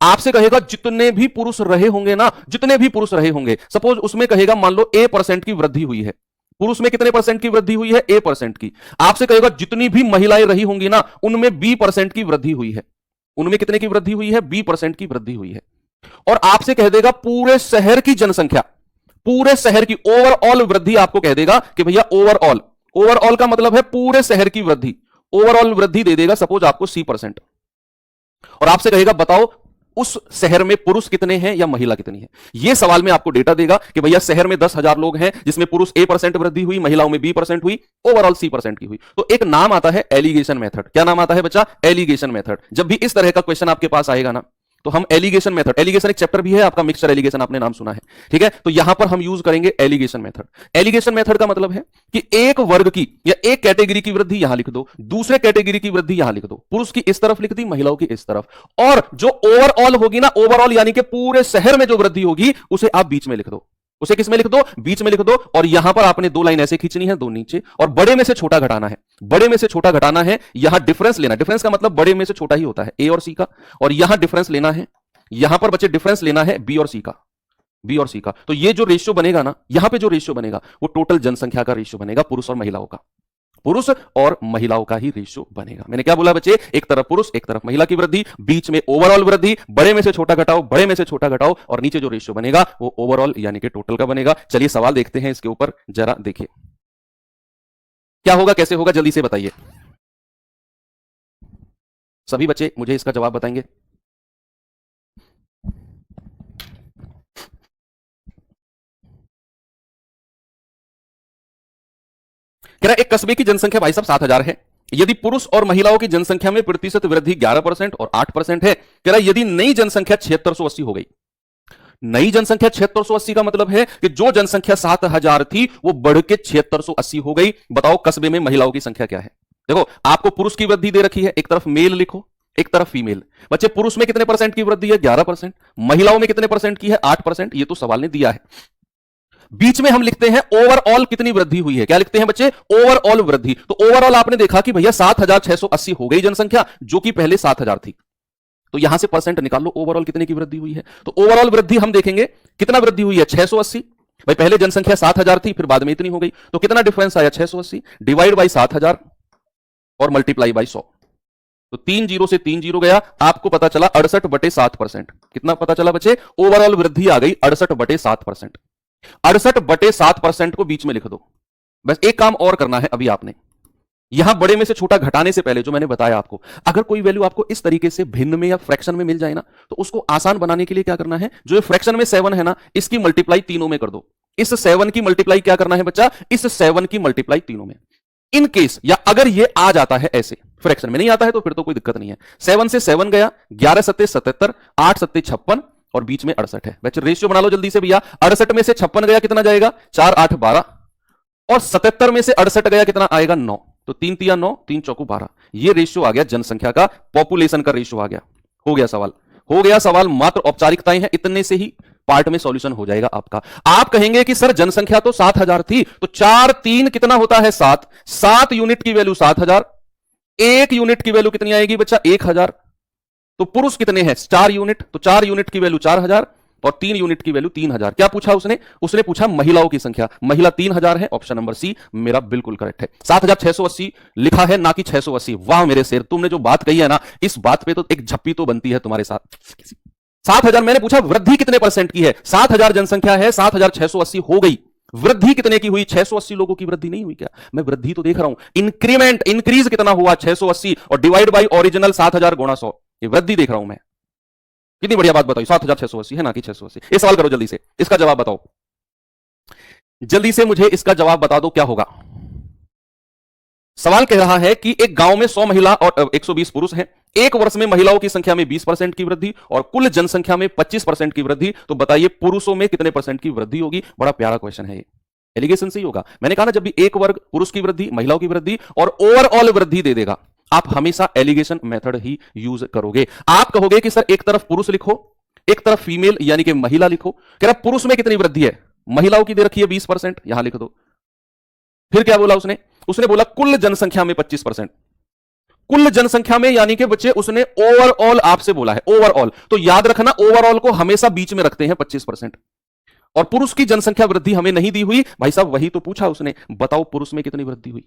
आपसे कहेगा जितने भी पुरुष रहे होंगे ना, जितने भी पुरुष रहे होंगे, सपोज उसमें कहेगा मान लो A% की वृद्धि हुई है, पुरुष में कितने परसेंट की वृद्धि हुई है A% की। आपसे कहेगा जितनी भी महिलाएं रही होंगी ना, उनमें B% की वृद्धि हुई है, उनमें कितने की वृद्धि हुई है B% की वृद्धि हुई है। और आपसे कह देगा पूरे शहर की जनसंख्या, पूरे शहर की ओवरऑल वृद्धि आपको कह देगा कि भैया ओवरऑल, ओवरऑल का मतलब है पूरे शहर की वृद्धि, ओवरऑल वृद्धि दे देगा सपोज आपको C%। और आपसे कहेगा बताओ उस शहर में पुरुष कितने हैं या महिला कितनी है। यह सवाल में आपको डेटा देगा कि भैया शहर में 10,000 लोग हैं, जिसमें पुरुष A% वृद्धि हुई, महिलाओं में B% हुई, ओवरऑल C% की हुई। तो एक नाम आता है एलिगेशन मेथड। क्या नाम आता है बच्चा, एलिगेशन मेथड। जब भी इस तरह का क्वेश्चन आपके पास आएगा ना, तो हम एलिगेशन मेथड, एलिगेशन एक चैप्टर भी है आपका मिक्सचर एलिगेशन, आपने नाम सुना है, ठीक है, तो यहां पर हम यूज करेंगे एलिगेशन मेथड। एलिगेशन मेथड का मतलब है कि एक वर्ग की या एक कैटेगरी की वृद्धि यहां लिख दो, दूसरे कैटेगरी की वृद्धि यहां लिख दो, पुरुष की इस तरफ लिख दी, महिलाओं की इस तरफ, और जो ओवरऑल होगी ना, ओवरऑल यानी कि पूरे शहर में जो वृद्धि होगी उसे आप बीच में लिख दो। उसे किस में लिख दो, बीच में लिख दो। और यहां पर आपने 2 लाइन ऐसे खींचनी है, 2 नीचे, और बड़े में से छोटा घटाना है, बड़े में से छोटा घटाना है। यहां डिफरेंस लेना, डिफरेंस का मतलब बड़े में से छोटा ही होता है ए और सी का, और यहां डिफरेंस लेना है, यहां पर बच्चे डिफरेंस लेना है बी और सी का, बी और सी का। तो ये जो रेशियो बनेगा ना, यहां पे जो रेशियो बनेगा वो टोटल जनसंख्या का रेशियो बनेगा, पुरुष और महिलाओं का, पुरुष और महिलाओं का ही रेशियो बनेगा। मैंने क्या बोला बच्चे, एक तरफ पुरुष एक तरफ महिला की वृद्धि, बीच में ओवरऑल वृद्धि, बड़े में से छोटा घटाओ, बड़े में से छोटा घटाओ, और नीचे जो रेशियो बनेगा वो ओवरऑल यानी कि टोटल का बनेगा। चलिए सवाल देखते हैं इसके ऊपर, जरा देखिए क्या होगा, कैसे होगा, जल्दी से बताइए। सभी बच्चे मुझे इसका जवाब बताएंगे। कह रहा एक कस्बे की जनसंख्या भाई साहब 7,000 है। यदि पुरुष और महिलाओं की जनसंख्या में प्रतिशत वृद्धि 11% और 8% है, कह रहा यदि नई जनसंख्या 7680 हो गई। नई जनसंख्या 7680 का मतलब है कि जो जनसंख्या 7,000 थी वो बढ़ के 7680 हो गई। बताओ कस्बे में महिलाओं की संख्या क्या है। देखो आपको पुरुष की वृद्धि दे रखी है, एक तरफ मेल लिखो एक तरफ फीमेल। बच्चे पुरुष में कितने परसेंट की वृद्धि है 11%, महिलाओं में कितने परसेंट की है 8%, ये तो सवाल ने दिया है। बीच में हम लिखते हैं ओवरऑल कितनी वृद्धि हुई है। क्या लिखते हैं बच्चे? ओवरऑल वृद्धि। तो ओवरऑल आपने देखा कि भैया 7680 हो गई जनसंख्या, जो कि पहले 7000 थी। तो यहां से परसेंट निकाल लो, ओवरऑल कितने की वृद्धि हुई है। तो ओवरऑल वृद्धि हम देखेंगे कितना वृद्धि हुई है, 680। भाई पहले जनसंख्या 7000 थी, फिर बाद में इतनी हो गई, तो कितना डिफरेंस आया, 680 डिवाइड बाई 7000 और मल्टीप्लाई बाई 100। तो 3 जीरो से 3 जीरो गया, आपको पता चला 68/7%। कितना पता चला बच्चे? ओवरऑल वृद्धि आ गई 68/7%। 68/7% को बीच में लिख दो। बस एक काम और करना है अभी आपने, यहां बड़े में से छोटा घटाने से पहले जो मैंने बताया आपको, अगर कोई वैल्यू आपको इस तरीके से भिन्न में या फ्रैक्शन में मिल जाए ना, तो उसको आसान बनाने के लिए क्या करना है, जो ये फ्रैक्शन में 7 है ना, इसकी मल्टीप्लाई तीनों में कर दो। इस 7 की मल्टीप्लाई क्या करना है बच्चा? इस 7 की मल्टीप्लाई तीनों में। इन केस या अगर ये आ जाता है ऐसे, फ्रैक्शन में नहीं आता है तो फिर तो कोई दिक्कत नहीं है। 7 से 7 गया, 11 सत्ते 77, 8 सत्ते 56 और बीच में 68 है। बच्चे रेशियो बना लो जल्दी से भैया। 68 में से 56 गया, कितना जाएगा? 4 8 12 और 77 में से 68 गया, कितना आएगा? 9। तो 3 तिया 9, 3 चौकू 12। ये रेशियो आ गया जनसंख्या का, पॉपुलेशन का रेशियो आ गया। हो गया सवाल, हो गया सवाल। मात्र औपचारिकताएं हैं, इतने से ही पार्ट में सॉल्यूशन हो जाएगा आपका। आप कहेंगे कि सर जनसंख्या तो 7000 थी, तो 4 3 कितना होता है? 7। 7 यूनिट की वैल्यू 7000, 1 यूनिट की वैल्यू कितनी आएगी बच्चा? 1000। तो पुरुष कितने हैं? 4 यूनिट, तो 4 यूनिट की वैल्यू 4000 और 3 यूनिट की वैल्यू 3000। क्या पूछा उसने? उसने पूछा महिलाओं की संख्या। महिला 3000 है, ऑप्शन नंबर सी मेरा बिल्कुल करेक्ट है। 7680 लिखा है, ना कि 680। वाह मेरे शेर, तुमने जो बात कही है ना, इस बात पे तो एक झप्पी तो बनती है तुम्हारे साथ। 7000, मैंने पूछा वृद्धि कितने परसेंट की है? 7000 जनसंख्या है, 7680 हो गई। वृद्धि कितने की हुई? 680 लोगों की वृद्धि नहीं हुई क्या? मैं वृद्धि तो देख रहा हूं। इंक्रीमेंट, इंक्रीज कितना हुआ? 680 और डिवाइड बाई ओरिजिनल 7000 गुणा 100। ये वृद्धि देख रहा हूं मैं। कितनी बढ़िया बात बताई, 7680 है ना कि 680। ये सवाल करो जल्दी से, इसका जवाब बताओ जल्दी से, मुझे इसका जवाब बता दो क्या होगा। सवाल कह रहा है कि एक गांव में 100 महिला और 120 पुरुष हैं। एक वर्ष में महिलाओं की संख्या में 20% की वृद्धि और कुल जनसंख्या में 25% की वृद्धि। तो बताइए पुरुषों में कितने परसेंट की वृद्धि होगी? बड़ा प्यारा क्वेश्चन है ये, एलिगेशन से ही होगा। मैंने कहा ना, जब भी एक वर्ग पुरुष की वृद्धि, महिलाओं की वृद्धि और ओवरऑल वृद्धि दे देगा, आप हमेशा एलिगेशन मेथड ही यूज करोगे। आप कहोगे कि सर एक तरफ पुरुष लिखो, एक तरफ फीमेल यानी कि महिला लिखो। कह रहा पुरुष में कितनी वृद्धि है? महिलाओं की दे रखी है 20%, यहां लिख दो। फिर क्या बोला उसने? उसने बोला कुल जनसंख्या में 25%। कुल जनसंख्या में यानी कि बच्चे उसने ओवरऑल आपसे बोला है, ओवरऑल। तो याद रखना, ओवरऑल को हमेशा बीच में रखते हैं 25%। और पुरुष की जनसंख्या वृद्धि हमें नहीं दी हुई। भाई साहब वही तो पूछा उसने, बताओ पुरुष में कितनी वृद्धि हुई।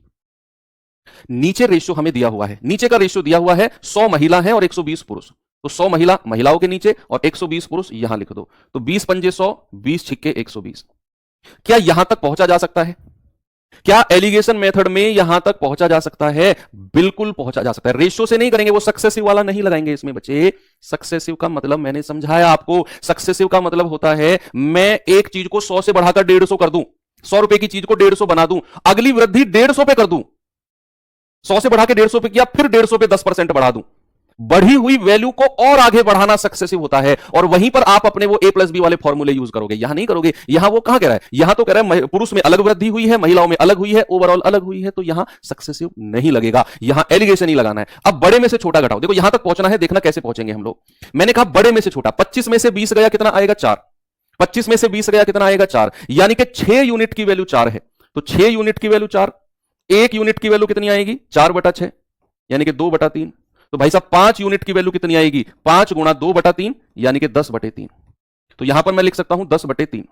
नीचे रेशियो हमें दिया हुआ है, नीचे का रेशियो दिया हुआ है 100 महिला है और 120 पुरुष। तो 100 महिला महिलाओं के नीचे और 120 पुरुष यहां लिख दो। तो 20 पंजे 100, 20 छिक्के 120। क्या यहां तक पहुंचा जा सकता है? क्या एलिगेशन मेथड में यहां तक पहुंचा जा सकता है? बिल्कुल पहुंचा जा सकता है। रेशियो से नहीं करेंगे, वो सक्सेसिव वाला नहीं लगाएंगे इसमें बच्चे। सक्सेसिव का मतलब मैंने समझाया आपको। सक्सेसिव का मतलब होता है मैं एक चीज को 100 से बढ़ाकर 150 कर दूं, 100 रुपए की चीज को 150 बना दूं, अगली वृद्धि 150 पे कर दूं। 100 से बढ़ा के 150 पे किया, फिर 150 पे 10% बढ़ा दूं। बढ़ी हुई वैल्यू को और आगे बढ़ाना सक्सेसिव होता है। और वहीं पर आप अपने वो A+B वाले फॉर्मूले यूज करोगे, यहां नहीं करोगे। यहां वो कहां कह रहा है? यहां तो कह रहा है पुरुष में अलग वृद्धि हुई है, महिलाओं में अलग हुई है, ओवरऑल अलग हुई है। तो यहां सक्सेसिव नहीं लगेगा, यहां एलिगेशन ही लगाना है। अब बड़े में से छोटा घटाओ, देखो यहां तक पहुंचना है, देखना कैसे पहुंचेंगे हम लोग। मैंने कहा बड़े में से छोटा, 25 में से 20 गया, कितना आएगा? 4। 25 में से 20 गया, कितना आएगा? 4। यानी कि 6 यूनिट की वैल्यू 4 है। तो 6 यूनिट की वैल्यू 4, 1 यूनिट की वैल्यू कितनी आएगी? 4/6 यानी कि 2/3। तो भाई साहब 5 यूनिट की वैल्यू कितनी आएगी? 5 गुणा 2/3 यानी कि 10/3। तो यहां पर मैं लिख सकता हूं 10/3।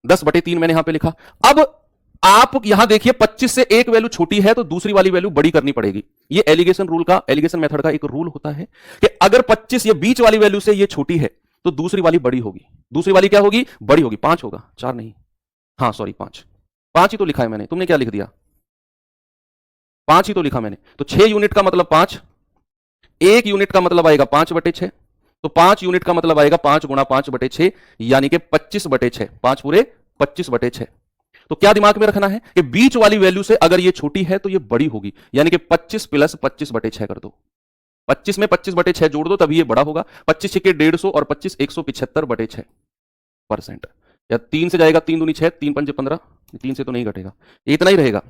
10/3 मैंने यहां पे लिखा। अब आप यहां देखिए 25 से एक वैल्यू छोटी है तो दूसरी वाली वैल्यू बड़ी करनी पड़ेगी। ये एलिगेशन रूल का, एलिगेशन मेथड का एक रूल होता है कि अगर 25 ये बीच वाली वैल्यू से ये छोटी है तो दूसरी वाली बड़ी होगी। दूसरी वाली क्या होगी? बड़ी होगी। 5 होगा, 4 नहीं। हाँ सॉरी 5 ही तो लिखा है मैंने, तुमने क्या लिख दिया? 5 ही तो लिखा मैंने। तो 6 यूनिट का मतलब 5, 1 यूनिट का मतलब आएगा 5/6। तो 5 यूनिट का मतलब आएगा 5 गुणा 5/6 यानी कि 25/6। 5 पूरे 25/6। तो क्या दिमाग में रखना है कि बीच वाली वैल्यू से अगर ये छोटी है तो ये बड़ी होगी, यानी कि 25 प्लस 25/6 कर दो। 25 में 25/6 जोड़ दो तभी ये बड़ा होगा। 25 छिके 150 और 25 175/6%। या 3 से जाएगा, 3 दूनी 6, 3 पंजे 15, 3 से तो नहीं घटेगा, इतना ही रहेगा।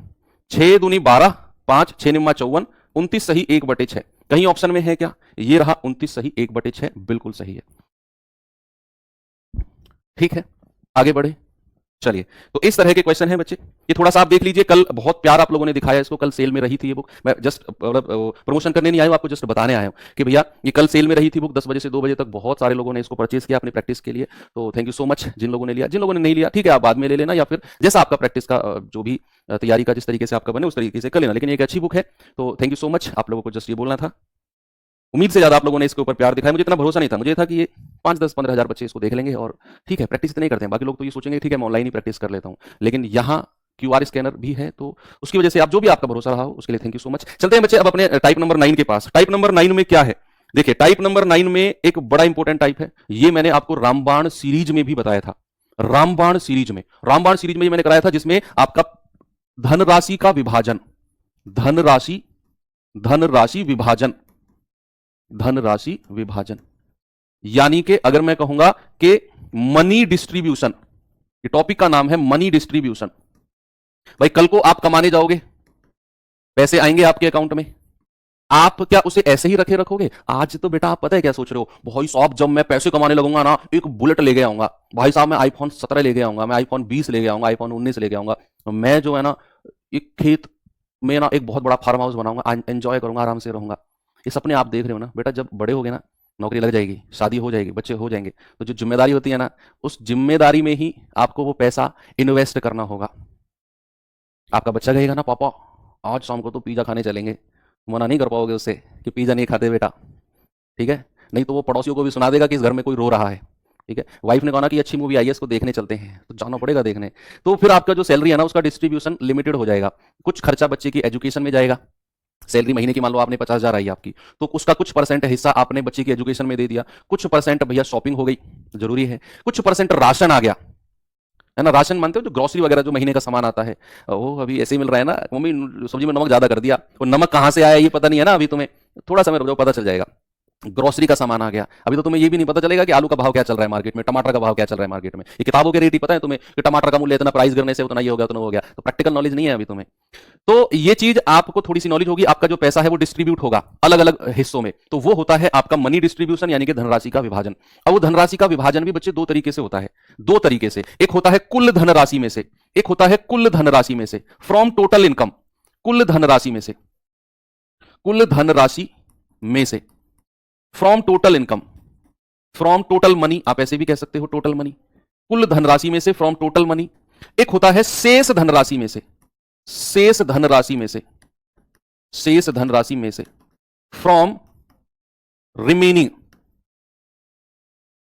6 दूनी 12, 5 6 निम्मा 54, 29 सही 1/6। कहीं ऑप्शन में है क्या? ये रहा 29 सही 1/6, बिल्कुल सही है। ठीक है, आगे बढ़े। चलिए, तो इस तरह के क्वेश्चन है बच्चे, ये थोड़ा सा आप देख लीजिए। कल बहुत प्यार आप लोगों ने दिखाया इसको, कल सेल में रही थी ये बुक। मैं जस्ट प्रमोशन करने नहीं आया हूं, आपको जस्ट बताने आया हूं कि भैया ये कल सेल में रही थी बुक 10 बजे से 2 बजे तक। बहुत सारे लोगों ने इसको परचेज किया अपनी प्रैक्टिस के लिए, तो थैंक यू सो मच जिन लोगों ने लिया। जिन लोगों ने नहीं लिया ठीक है, आप बाद में ले लेना, या फिर जैसा आपका प्रैक्टिस का जो भी तैयारी का जिस तरीके से आपका बने उस तरीके से कर लेना। लेकिन ये एक अच्छी बुक है, तो थैंक यू सो मच। आप लोगों को जस्ट ये बोलना था। उम्मीद से ज्यादा आप लोगों ने इसके ऊपर प्यार दिखाया। मुझे इतना भरोसा नहीं था, मुझे था कि ये 5, 10, 15 हज़ार बच्चे इसको देख लेंगे और ठीक है, प्रैक्टिस इतने ही करते हैं। बाकी लोग तो ये सोचेंगे ठीक है मैं ऑनलाइन ही प्रैक्टिस कर लेता हूँ, लेकिन यहाँ QR स्कैनर भी है, तो उसकी वजह से आप जो भी आपका भरोसा रहा हो उसके लिए थैंक यू सो मच। चलते हैं बच्चे अब अपने टाइप नंबर 9 के पास। टाइप नंबर 9 में क्या है, देखिए टाइप नंबर 9 में एक बड़ा इंपॉर्टेंट टाइप है। ये मैंने आपको रामबाण सीरीज में भी बताया था। रामबाण सीरीज में मैंने कराया था, जिसमें आपका धनराशि का विभाजन, धनराशि विभाजन, यानी कि अगर मैं कहूंगा कि मनी डिस्ट्रीब्यूशन, ये टॉपिक का नाम है मनी डिस्ट्रीब्यूशन। भाई कल को आप कमाने जाओगे, पैसे आएंगे आपके अकाउंट में, आप क्या उसे ऐसे ही रखोगे? आज तो बेटा आप पता है क्या सोच रहे हो, भाई साहब जब मैं पैसे कमाने लगूंगा ना, एक बुलेट ले गया आऊंगा, भाई साहब मैं iPhone 17 ले गया आऊंगा, मैं iPhone 20 ले गया आऊंगा, iPhone 19 ले गया आऊंगा, मैं जो है ना एक खेत में ना एक बहुत बड़ा फार्म हाउस बनाऊंगा, एंजॉय करूंगा, आराम से रहूंगा। ये सपने आप देख रहे हो ना बेटा, जब बड़े हो गए ना, नौकरी लग जाएगी, शादी हो जाएगी, बच्चे हो जाएंगे, तो जो जिम्मेदारी होती है ना, उस जिम्मेदारी में ही आपको वो पैसा इन्वेस्ट करना होगा। आपका बच्चा कहेगा ना पापा आज शाम को तो पिज्जा खाने चलेंगे, मना नहीं कर पाओगे उससे कि पिज्जा नहीं खाते बेटा, ठीक है? नहीं तो वो पड़ोसियों को भी सुना देगा कि इस घर में कोई रो रहा है, ठीक है? वाइफ ने कहा ना कि अच्छी मूवी आई है इसको देखने चलते हैं, तो जाना पड़ेगा देखने। तो फिर आपका जो सैलरी है ना उसका डिस्ट्रीब्यूशन लिमिटेड हो जाएगा। कुछ खर्चा बच्चे की एजुकेशन में जाएगा, सैलरी महीने की मान लो आपने 50,000 आई आपकी, तो उसका कुछ परसेंट हिस्सा आपने बच्चे की एजुकेशन में दे दिया, कुछ परसेंट भैया शॉपिंग हो गई, जरूरी है, कुछ परसेंट राशन आ गया, है ना? राशन मानते हो जो ग्रोसरी वगैरह जो महीने का सामान आता है, वो अभी ऐसे ही मिल रहा है ना, मम्मी सब्जी में नमक ज्यादा कर दिया, वो नमक कहाँ से आया ये पता नहीं है ना अभी तुम्हें, थोड़ा समय रुक जाओ पता चल जाएगा। ग्रोसरी का सामान आ गया, अभी तो तुम्हें ये भी नहीं पता चलेगा कि आलू का भाव क्या चल रहा है मार्केट में, टमाटर का भाव क्या चल रहा है मार्केट में। ये किताबों के रेट ही पता है तुम्हें कि टमाटर का मूल्य इतना, प्राइस गिरने से उतना ये हो गया, उतना हो गया, तो प्रैक्टिकल नॉलेज नहीं है अभी तुम्हें। तो ये चीज आपको थोड़ी सी नॉलेज होगी। आपका जो पैसा है वो डिस्ट्रीब्यूट होगा अलग अलग हिस्सों में, तो वो होता है आपका मनी डिस्ट्रीब्यूशन, यानी कि धनराशि का विभाजन। अब वो धनराशि का विभाजन भी बच्चे 2 तरीके से होता है, 2 तरीके से। एक होता है कुल धनराशि में से, एक होता है कुल धनराशि में से, फ्रॉम टोटल इनकम, कुल धनराशि में से, कुल धनराशि में से, from total income, from total money, आप ऐसे भी कह सकते हो टोटल मनी, कुल धनराशि में से, फ्रॉम टोटल मनी। एक होता है शेष धनराशि में से, शेष धनराशि में से, शेष धनराशि में से, from remaining,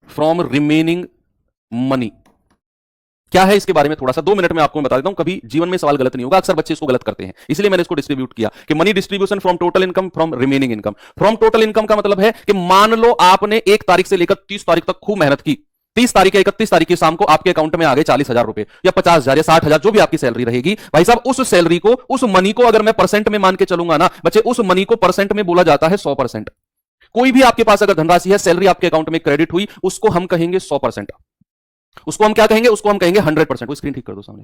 from remaining money. क्या है इसके बारे में थोड़ा सा 2 मिनट में आपको मैं बता देता हूं, कभी जीवन में सवाल गलत नहीं होगा, अक्सर बच्चे इसको गलत करते हैं, इसलिए मैंने इसको डिस्ट्रीब्यूट किया कि money distribution from total income, from remaining income. From total income का मतलब है कि मान लो आपने 1 तारीख से लेकर 30 तारीख तक खूब मेहनत की, 30 तारीख या 31 तारीख की शाम को आपके अकाउंट में आ गए 40,000 रुपए या 50,000 या 60,000, जो भी आपकी सैलरी रहेगी। भाई साहब उस सैलरी को, उस मनी को अगर मैं परसेंट में मान के चलूंगा ना बच्चे, उस मनी को परसेंट में बोला जाता है 100%। कोई भी आपके पास अगर धनराशि है, सैलरी आपके अकाउंट में क्रेडिट हुई, उसको हम कहेंगे 100%। उसको हम क्या कहेंगे? उसको हम कहेंगे 100%। वो स्क्रीन ठीक कर दो सामने।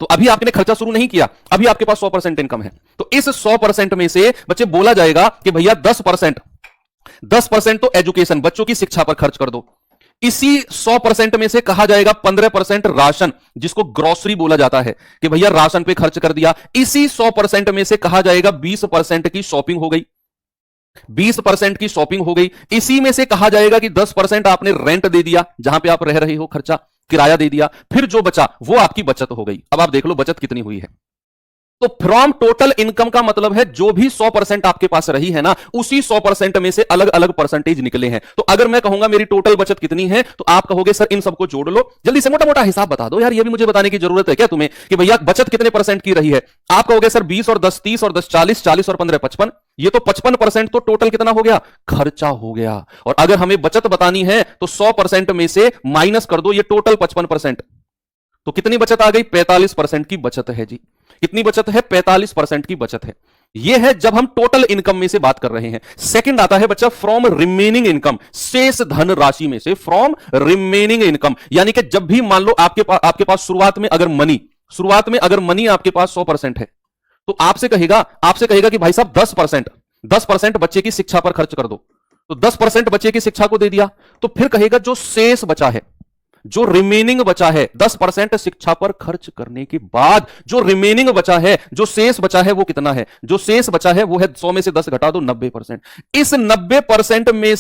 तो अभी आपने खर्चा शुरू नहीं किया, अभी आपके पास 100% इनकम है, तो इस 100% में से बच्चे बोला जाएगा कि भैया 10% तो एजुकेशन, बच्चों की शिक्षा पर खर्च कर दो। इसी 100% में से कहा जाएगा 15% राशन, जिसको ग्रोसरी बोला जाता है कि भैया राशन पे खर्च कर दिया। इसी 100% में से कहा जाएगा 20% की शॉपिंग हो गई, 20% की शॉपिंग हो गई। इसी में से कहा जाएगा कि 10% आपने रेंट दे दिया, जहां पे आप रह रहे हो, खर्चा किराया दे दिया, फिर जो बचा वो आपकी बचत हो गई। अब आप देख लो बचत कितनी हुई है। तो फ्रॉम टोटल इनकम का मतलब है जो भी 100% आपके पास रही है ना, उसी 100% में से अलग अलग परसेंटेज निकले हैं। तो अगर मैं कहूंगा मेरी टोटल बचत कितनी है, तो आप कहोगे सर इन सबको जोड़ लो, जल्दी से मोटा मोटा हिसाब बता दो यार, ये भी मुझे बताने की जरूरत है क्या तुम्हें कि भैया बचत कितने परसेंट की रही है। आप कहोगे सर 20 और 10 30 और 10 40, 40 और 15 55, ये तो 55%। तो टोटल कितना हो गया? खर्चा हो गया। और अगर हमें बचत बतानी है तो 100% में से माइनस कर दो ये टोटल 55%, तो कितनी बचत आ गई? 45% की बचत है जी। कितनी बचत है? 45% की बचत है। यह है जब हम टोटल इनकम में से बात कर रहे हैं। सेकंड आता है बच्चा फ्रॉम रिमेनिंग इनकम, शेष धन राशि में से, फ्रॉम रिमेनिंग इनकम, यानी कि जब भी मान लो आपके पास शुरुआत में अगर मनी आपके पास 100% है, तो आपसे कहेगा कि भाई साहब 10% बच्चे की शिक्षा पर खर्च कर दो। तो 10% बच्चे की शिक्षा को दे दिया, तो फिर कहेगा जो शेष बचा है, जो रिमेनिंग बचा है 10% शिक्षा पर खर्च करने के बाद जो रिमेनिंग बचा है, जो शेष बचा है वो कितना है? जो शेष बचा है वो है 100 में से 10 घटा दो 90%। इस 90% में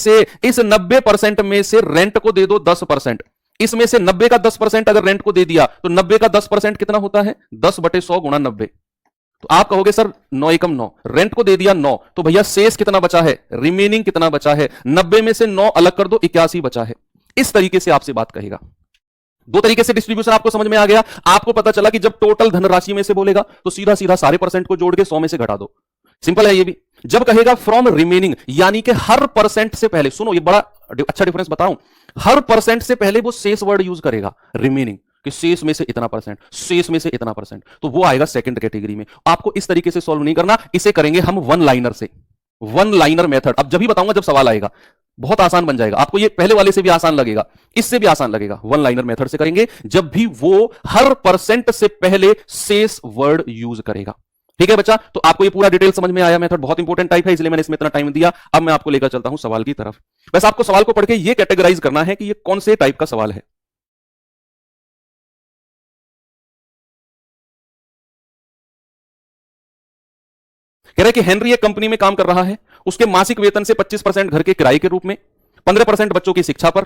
से रेंट को दे दो 10%। इसमें से 90 का 10% अगर रेंट को दे दिया तो 90 का 10% कितना होता है? 10/100 गुणा 90। तो आप कहोगे सर 9 एकम 9, रेंट को दे दिया 9, तो भैया शेष कितना बचा है? रिमेनिंग कितना बचा है? 90 में से 9 अलग कर दो, 81 बचा है। इस तरीके से आपसे बात कहेगा। दो तरीके से डिस्ट्रीब्यूशन आपको समझ में आ गया। आपको पता चला कि जब टोटल धनराशि में से बोलेगा तो सीधा सीधा सारे परसेंट को जोड़ के 100 में से घटा दो। सिंपल है ये भी। जब कहेगा फ्रॉम रिमेनिंग, यानी कि हर परसेंट से पहले, सुनो ये बड़ा अच्छा डिफरेंस बताऊं, हर परसेंट से पहले वो शेष वर्ड यूज करेगा, रिमेनिंग, कि शेष में से इतना परसेंट, शेष में से इतना परसेंट, तो वो आएगा सेकंड कैटेगरी में। आपको इस तरीके से सॉल्व नहीं करना, इसे करेंगे हम वन लाइनर से, वन लाइनर मेथड। अब जब भी बताऊंगा जब सवाल आएगा, बहुत आसान बन जाएगा आपको। ये पहले वाले से भी आसान लगेगा, इससे भी आसान लगेगा। वन लाइनर मेथड से करेंगे जब भी वो हर परसेंट से पहले शेष वर्ड यूज करेगा। ठीक है बच्चा, तो आपको ये पूरा डिटेल समझ में आया। मेथड बहुत इंपॉर्टेंट टाइप है, इसलिए मैंने इसमें इतना टाइम दिया। अब मैं आपको लेकर चलता हूं सवाल की तरफ। बस आपको सवाल को पढ़ के ये कैटेगराइज करना है कि ये कौन से टाइप का सवाल है। कह रहा है कि हेनरी एक कंपनी में काम कर रहा है, उसके मासिक वेतन से 25% घर के किराए के रूप में, 15% बच्चों की शिक्षा पर,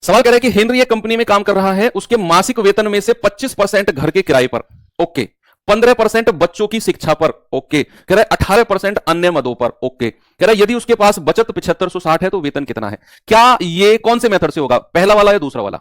सवाल कह रहा है कि हेनरी एक कंपनी में काम कर रहा है, उसके मासिक वेतन में से 25% घर के किराए पर, ओके, 15% बच्चों की शिक्षा पर, ओके, कह रहा है 18% अन्य मदों पर, ओके, कह रहा है यदि उसके पास बचत 7560 है तो वेतन कितना है। क्या ये कौन से मेथड से होगा, पहला वाला या दूसरा वाला?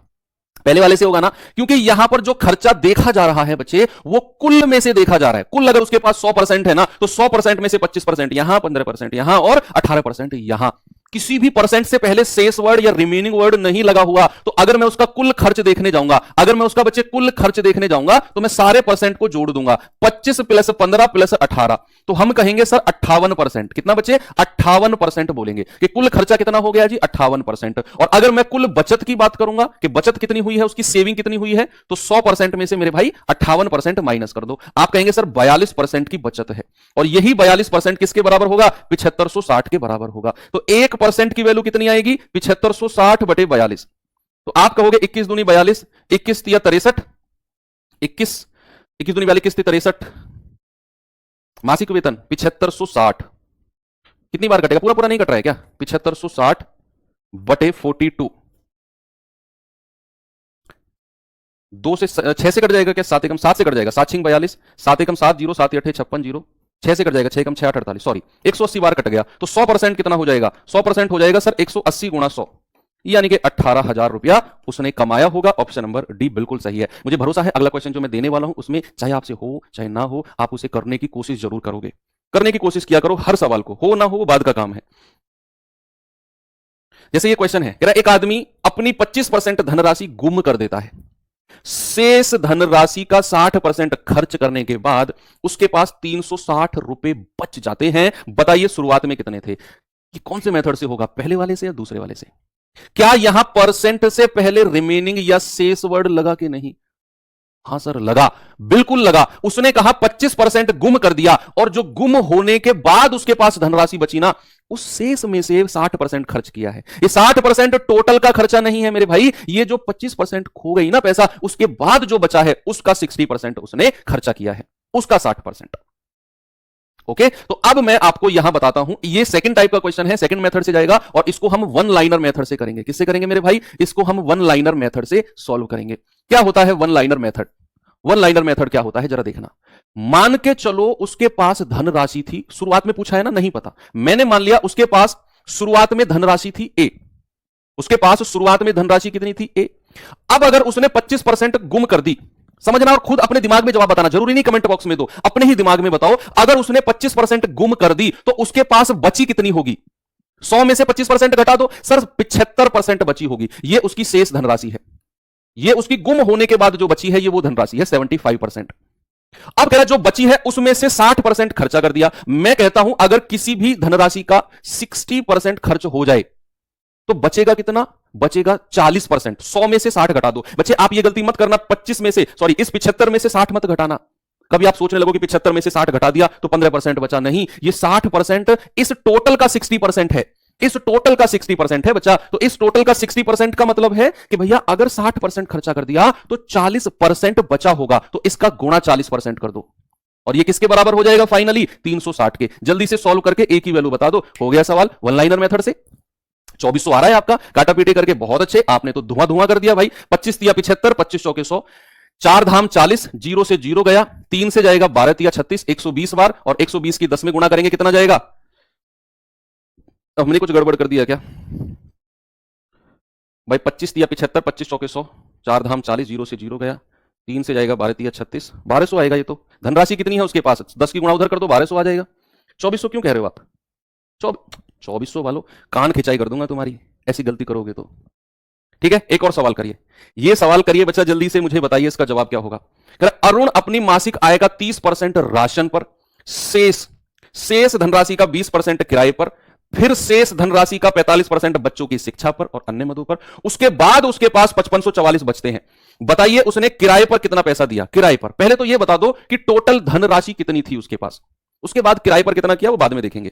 पहले वाले से होगा ना, क्योंकि यहां पर जो खर्चा देखा जा रहा है बच्चे, वो कुल में से देखा जा रहा है। कुल अगर उसके पास 100% है ना, तो 100% में से 25% यहां, 15% यहां और 18% यहां। किसी भी परसेंट से पहले शेष वर्ड या रिमेनिंग वर्ड नहीं लगा हुआ। तो अगर मैं उसका कुल खर्च देखने जाऊंगा, अगर मैं उसका बच्चे कुल खर्च देखने जाऊंगा, तो मैं सारे परसेंट को जोड़ दूंगा, 25 + 15 + 18, तो हम कहेंगे सर 58%। कितना बच्चे? 58% बोलेंगे कि कुल खर्चा कितना हो गया जी, 58%। और अगर मैं कुल बचत की बात करूंगा कि बचत कितनी हुई है, उसकी सेविंग कितनी हुई है, तो 100% में से मेरे भाई 58% माइनस कर दो। आप कहेंगे सर 42% की बचत है, और यही 42% किसके बराबर होगा? 7560 के बराबर होगा। तो 1% की वैल्यू कितनी आएगी? 7560/42। तो आप कहोगे 21 दूनी 42, 21 तिया 63, 21 दूनी 42, 21 तिया 63, मासिक वेतन 7560 कितनी बार कटेगा? पूरा पूरा नहीं कट रहा है क्या? 7560/42, 2 से 6 से कट जाएगा क्या? 7 एकम 7 से कट जाएगा, 7 6 42, 7 एकम 7 0, 7 8 56 0, 6 से कट जाएगा, 6 एकम 6 8 48, सॉरी 180 बार कट गया। तो 100% कितना हो जाएगा? 100% हो जाएगा सर 180 × 100, यानी कि 18,000 रुपया उसने कमाया होगा। ऑप्शन नंबर डी बिल्कुल सही है। मुझे भरोसा है अगला क्वेश्चन जो मैं देने वाला हूं उसमें चाहे आपसे हो चाहे ना हो, आप उसे करने की कोशिश जरूर करोगे। करने की कोशिश किया करो हर सवाल को, हो ना हो बाद का काम है। जैसे ये क्वेश्चन है, कह रहा है एक आदमी अपनी 25% धनराशि गुम कर देता है, शेष धनराशि का 60% खर्च करने के बाद उसके पास 360 रुपए बच जाते हैं। बताइए शुरुआत में कितने थे? कि कौन से मेथड से होगा, पहले वाले से या दूसरे वाले से? क्या यहां परसेंट से पहले रिमेनिंग या शेष वर्ड लगा कि नहीं? हां सर लगा, बिल्कुल लगा। उसने कहा 25% गुम कर दिया, और जो गुम होने के बाद उसके पास धनराशि बची ना, उस शेष में से 60% खर्च किया है। ये 60% टोटल का खर्चा नहीं है मेरे भाई, ये जो 25% खो गई ना पैसा, उसके बाद जो बचा है उसका 60% उसने खर्चा किया है, उसका 60%। ओके, तो अब मैं आपको यहां बताता हूं, ये सेकंड टाइप का क्वेश्चन है, सेकंड मेथड से जाएगा, और इसको हम वन लाइनर मेथड से करेंगे। किससे करेंगे मेरे भाई? इसको हम वन लाइनर मेथड से सॉल्व करेंगे। क्या होता है one liner method? One liner method क्या होता है जरा देखना। मान के चलो उसके पास धनराशि थी, शुरुआत में पूछा है ना, नहीं पता, मैंने मान लिया उसके पास शुरुआत में धनराशि थी ए, उसके पास शुरुआत में धनराशि कितनी थी ए। अब अगर उसने 25% गुम कर दी, समझना और खुद अपने दिमाग में जवाब बताना, जरूरी नहीं कमेंट बॉक्स में दो, अपने ही दिमाग में बताओ। अगर उसने 25% गुम कर दी तो उसके पास बची कितनी होगी? 100 में से 25% घटा दो सर, 75% बची होगी। यह उसकी शेष धनराशि है, यह उसकी गुम होने के बाद जो बची है, यह वो धनराशि है 75%। अब कह रहा है जो बची है उसमें से 60% खर्चा कर दिया। मैं कहता हूं अगर किसी भी धनराशि का 60% खर्च हो जाए तो बचेगा कितना? बचेगा 40%। 100 में से 60 घटा दो। बच्चे आप ये गलती मत करना, 25 में से सॉरी इस 75 में से 60 मत घटाना। कभी आप सोचने लगो कि 75 में से 60 घटा दिया तो 15% बचा। नहीं, ये 60% इस टोटल का 60% है। इस टोटल का 60% है बच्चा। तो इस टोटल का 60% का मतलब है कि भैया अगर 60% खर्चा कर दिया तो 40% बचा होगा, तो इसका गुणा 40% कर दो और ये किसके बराबर हो जाएगा? फाइनली 360 के। जल्दी से सॉल्व करके एक ही वैल्यू बता दो। हो गया सवाल वन लाइनर मेथड से। 2400 आ रहा है आपका, काटा पीटे करके बहुत अच्छे। आपने तो धुआं धुआं कर दिया भाई। 25 तिया 75, 25 चौके 100, 4 धाम 40, जीरो से जीरो गया, 3 से जाएगा 12 तिया 36, 120 बार, और 120 की 10 में गुणा करेंगे कितना जाएगा? हमने कुछ गड़बड़ कर दिया क्या भाई? 25 तिया 75, 25 चौके 100, 4 धाम 40, जीरो से जीरो गया, 3 से जाएगा 12 तिया 36, 1200 आएगा। ये तो धनराशि कितनी है उसके पास? 10 की गुणा उधर कर दो, 1200 आ जाएगा। 2400 क्यों कह रहे हो आप? 2400 वालों, कान खिंचाई कर दूंगा तुम्हारी, ऐसी गलती करोगे तो। ठीक है, एक और सवाल करिए। ये सवाल करिए बच्चा, जल्दी से मुझे बताइए इसका जवाब क्या होगा। अरुण अपनी मासिक आय का 30% राशन पर, शेष धनराशि का 20% किराए पर, फिर शेष धनराशि का 45% बच्चों की शिक्षा पर और अन्य मदों पर, उसके बाद उसके पास 5544 बचते हैं। बताइए उसने किराए पर कितना पैसा दिया? किराए पर पहले तो यह बता दो कि टोटल धनराशि कितनी थी उसके पास, उसके बाद किराए पर कितना किया वो बाद में देखेंगे,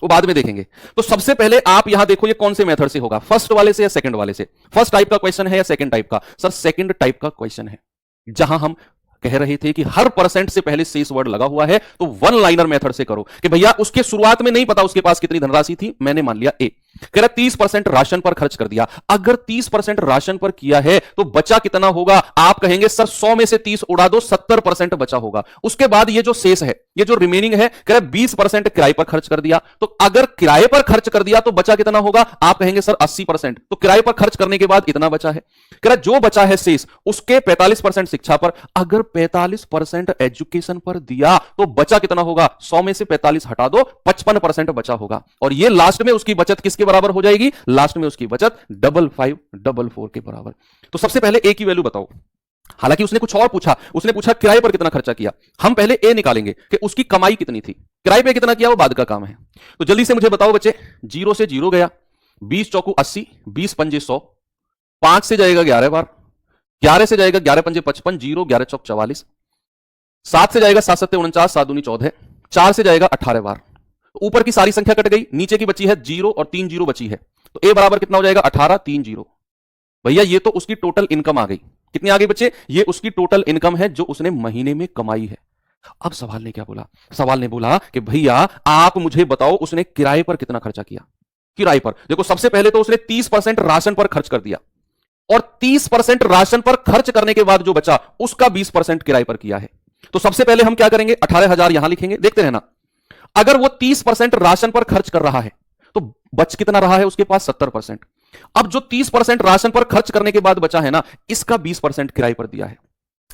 वो बाद में देखेंगे। तो सबसे पहले आप यहां देखो ये कौन से मेथड से होगा, फर्स्ट वाले से या सेकंड वाले से? फर्स्ट टाइप का क्वेश्चन है या सेकंड टाइप का? सर सेकंड टाइप का क्वेश्चन है, जहां हम कह रहे थे कि हर परसेंट से पहले शेष वर्ड लगा हुआ है, तो वन लाइनर मेथड से करो कि भैया उसके शुरुआत में नहीं पता उसके पास कितनी धनराशि थी, मैंने मान लिया ए। कह रहा 30% राशन पर खर्च कर दिया। अगर 30% राशन पर किया है तो बचा कितना होगा? आप कहेंगे सर 100 में से 30 उड़ा दो, 70% बचा होगा। उसके बाद ये जो शेष है, ये जो रिमेनिंग है, कह रहा 20% किराए पर खर्च कर दिया। तो अगर किराए पर खर्च कर दिया तो बचा कितना होगा? आप कहेंगे सर 80%। तो किराए पर खर्च करने के बाद इतना बचा है। कह रहा जो बचा है शेष, उसके 45% शिक्षा पर। अगर 45% एजुकेशन पर दिया तो बचा कितना होगा? 100 में से 45 हटा दो, 55% बचा होगा। और ये लास्ट में उसकी बचत किसके बराबर हो जाएगी? लास्ट में उसकी बचत 5544 के बराबर। तो सबसे पहले ए की वैल्यू बताओ। हालांकि उसने कुछ और पूछा, उसने पूछा किराए पर कितना खर्चा किया। हम पहले ए निकालेंगे कि उसकी कमाई कितनी थी, किराए पे कितना किया वो बाद का काम है। तो जल्दी से मुझे बताओ बच्चे, जीरो से जीरो गया, 20 चौकू 80, 20 पंजे 100, 5 से जाएगा 11 बार, 11 से जाएगा 11 पंजे 55, जीरो 11 चौक 44, 7 से जाएगा 7 सत्ते 49, 7 दूनी 14, 4 से जाएगा 18 बार। ऊपर की सारी संख्या कट गई, नीचे की बची है जीरो और 3 जीरो बची है। तो ए बराबर कितना हो जाएगा? 18, 3 जीरो। भैया ये तो उसकी टोटल इनकम आ गई। कितनी आ गई बच्चे? ये उसकी टोटल इनकम है जो उसने महीने में कमाई है। अब सवाल ने क्या बोला? सवाल ने बोला कि भैया आप मुझे बताओ उसने किराए पर कितना खर्चा किया। किराए पर देखो, सबसे पहले तो उसने 30% राशन पर खर्च कर दिया, और 30% राशन पर खर्च करने के बाद जो बचा उसका 20% किराए पर किया है। तो सबसे पहले हम क्या करेंगे? 18,000 यहां लिखेंगे, देखते रहना। अगर वो 30% राशन पर खर्च कर रहा है तो बच कितना रहा है उसके पास? 70%। अब जो 30% राशन पर खर्च करने के बाद बचा है ना, इसका 20% किराए पर दिया है।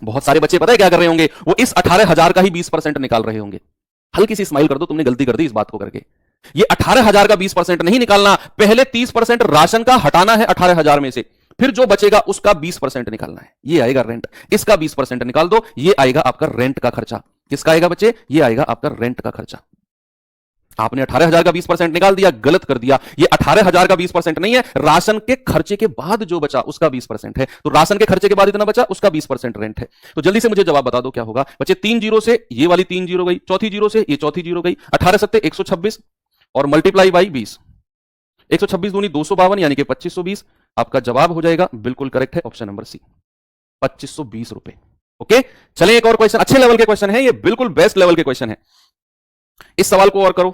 बहुत सारे बच्चे पता है क्या कर रहे होंगे? वो इस 18,000 का ही 20% निकाल रहे होंगे। हल्की सी स्माइल कर दो, तुमने गलती कर दी इस बात को करके। ये 18,000 का 20% नहीं निकालना, पहले 30% राशन का हटाना है 18,000 में से, फिर जो बचेगा उसका 20% निकालना है। ये आएगा रेंट, इसका 20% निकाल दो, ये आएगा आपका रेंट का खर्चा। किसका आएगा बच्चे? ये आएगा आपका रेंट का खर्चा। आपने 18,000 का 20% निकाल दिया, गलत कर दिया। ये 18,000 का 20% नहीं है, राशन के खर्चे के बाद जो बचा उसका 20% है। तो राशन के खर्चे के बाद इतना बचा, उसका 20% रेंट है। तो जल्दी से मुझे जवाब बता दो क्या होगा बच्चे। 3 जीरो से ये वाली 3 जीरो गई, चौथी जीरो से ये चौथी जीरो गई, 18 सत्ते 126 और मल्टीप्लाई बाई 20, 126 दूनी 252 यानी कि 2520। आपका जवाब हो जाएगा बिल्कुल करेक्ट है, ऑप्शन नंबर सी, 2520 रुपए। ओके, चलें एक और क्वेश्चन, अच्छे लेवल के क्वेश्चन है, ये बिल्कुल बेस्ट लेवल के क्वेश्चन है। इस सवाल को और करो।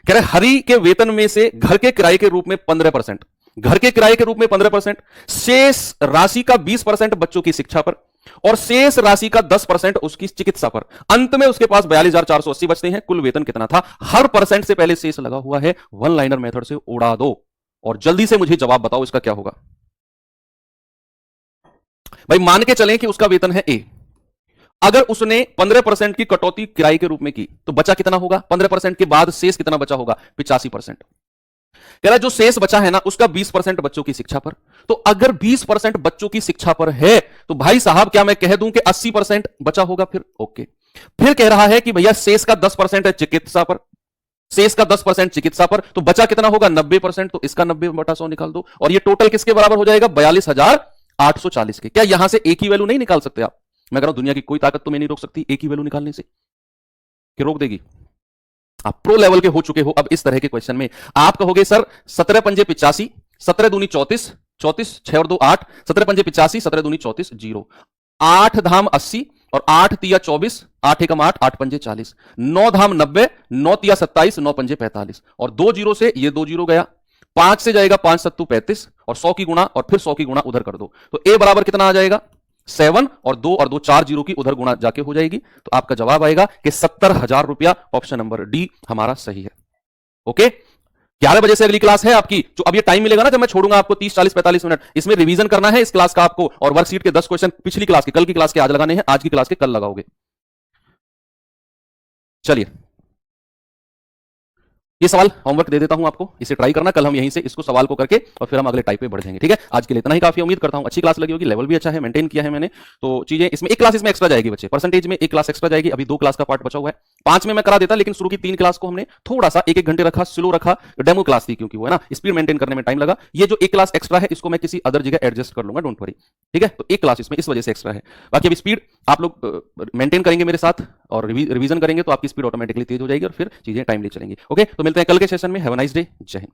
कह रहे हरि के वेतन में से घर के किराए के रूप में 15%, घर के किराए के रूप में 15%, शेष राशि का 20% बच्चों की शिक्षा पर और शेष राशि का 10% उसकी चिकित्सा पर। अंत में उसके पास 42,480 बचते हैं। कुल वेतन कितना था? हर परसेंट से पहले शेष लगा हुआ है, वन लाइनर मेथड से उड़ा दो और जल्दी से मुझे जवाब बताओ इसका क्या होगा। भाई मान के चलें कि उसका वेतन है ए, अगर उसने 15% की कटौती किराए के रूप में की तो बचा कितना होगा? 15% के बाद शेष कितना बचा होगा? 85%। कह रहा है जो शेष बचा है ना उसका 20% बच्चों की शिक्षा पर। तो अगर 20% बच्चों की शिक्षा पर है तो भाई साहब क्या मैं कह दूं कि 80% बचा होगा फिर? ओके। फिर कह रहा है कि भैया शेष का 10% है चिकित्सा पर, शेष का 10% चिकित्सा पर, तो बचा कितना होगा? 90%। तो इसका 90/100 निकाल दो और ये टोटल किसके बराबर हो जाएगा? 42,840 के। क्या यहां से एक ही वैल्यू नहीं निकाल सकते आप? मैं कह रहा हूं दुनिया की कोई ताकत तुम्हें नहीं रोक सकती एक ही वैल्यू निकालने से, कि रोक देगी? आप प्रो लेवल के हो चुके हो अब इस तरह के क्वेश्चन में। आप कहोगे सर 17 पंजे 85, 17 दूनी 34, 34 6 और 2 8, 17 पंजे 85, 17 दूनी 34 0, 8 धाम 80 और 8 तिया 24, 8 एकम 8, 8 पंजे 40, 9 धाम 90, 9 तिया 27, 9 पंजे 45 और 2 जीरो से ये 2 जीरो गया, 5 से जाएगा 5 सत्तू 35 और 100 की गुणा और फिर 100 की गुणा उधर कर दो तो ए बराबर कितना आ जाएगा? 7 और 2 4 जीरो की उधर गुणा जाके हो जाएगी। तो आपका जवाब आएगा कि 70,000 रुपया। ऑप्शन नंबर डी हमारा सही है। ओके, 11 बजे से अगली क्लास है आपकी। जो अब ये टाइम मिलेगा ना जब मैं छोड़ूंगा आपको 30 40 45 मिनट, इसमें रिवीजन करना है इस क्लास का आपको, और वर्कशीट के 10 क्वेश्चन पिछली क्लास के, कल की क्लास के आज लगाने हैं, आज की क्लास के कल लगाओगे। चलिए ये सवाल होमवर्क दे देता हूं आपको, इसे ट्राई करना। कल हम यहीं से इसको सवाल को करके और फिर हम अगले टाइप पे बढ़ जाएंगे। ठीक है, आज के लिए इतना ही काफी। उम्मीद करता हूं अच्छी क्लास लगी होगी, लेवल भी अच्छा है, मेंटेन किया है मैंने। तो चीजें इसमें एक क्लास इसमें एक्स्ट्रा जाएगी बच्चे, परसेंटेज में एक क्लास एक्स्ट्रा जाएगी। अभी 2 क्लास का पार्ट बचा हुआ है, 5 में मैं करा देता, लेकिन शुरू की 3 क्लास को हमने थोड़ा सा 1-1 घंटे रखा, स्लो रखा, डेमो क्लास थी क्योंकि वो है ना स्पीड मेंटेन करने में टाइम लगा। ये जो एक क्लास एक्स्ट्रा है इसको मैं किसी अदर जगह एडजस्ट कर लूंगा, डोंट वरी। ठीक है, तो एक क्लास इसमें इस वजह से एक्स्ट्रा है। बाकी अभी स्पीड आप लोग मेंटेन करेंगे मेरे साथ और रिवीजन करेंगे तो आपकी स्पीड ऑटोमेटिकली तेज हो जाएगी और फिर चीजें टाइमली चलेंगी। ओके, तो मिलते हैं कल के सेशन में। Have a nice day. जय हिंद।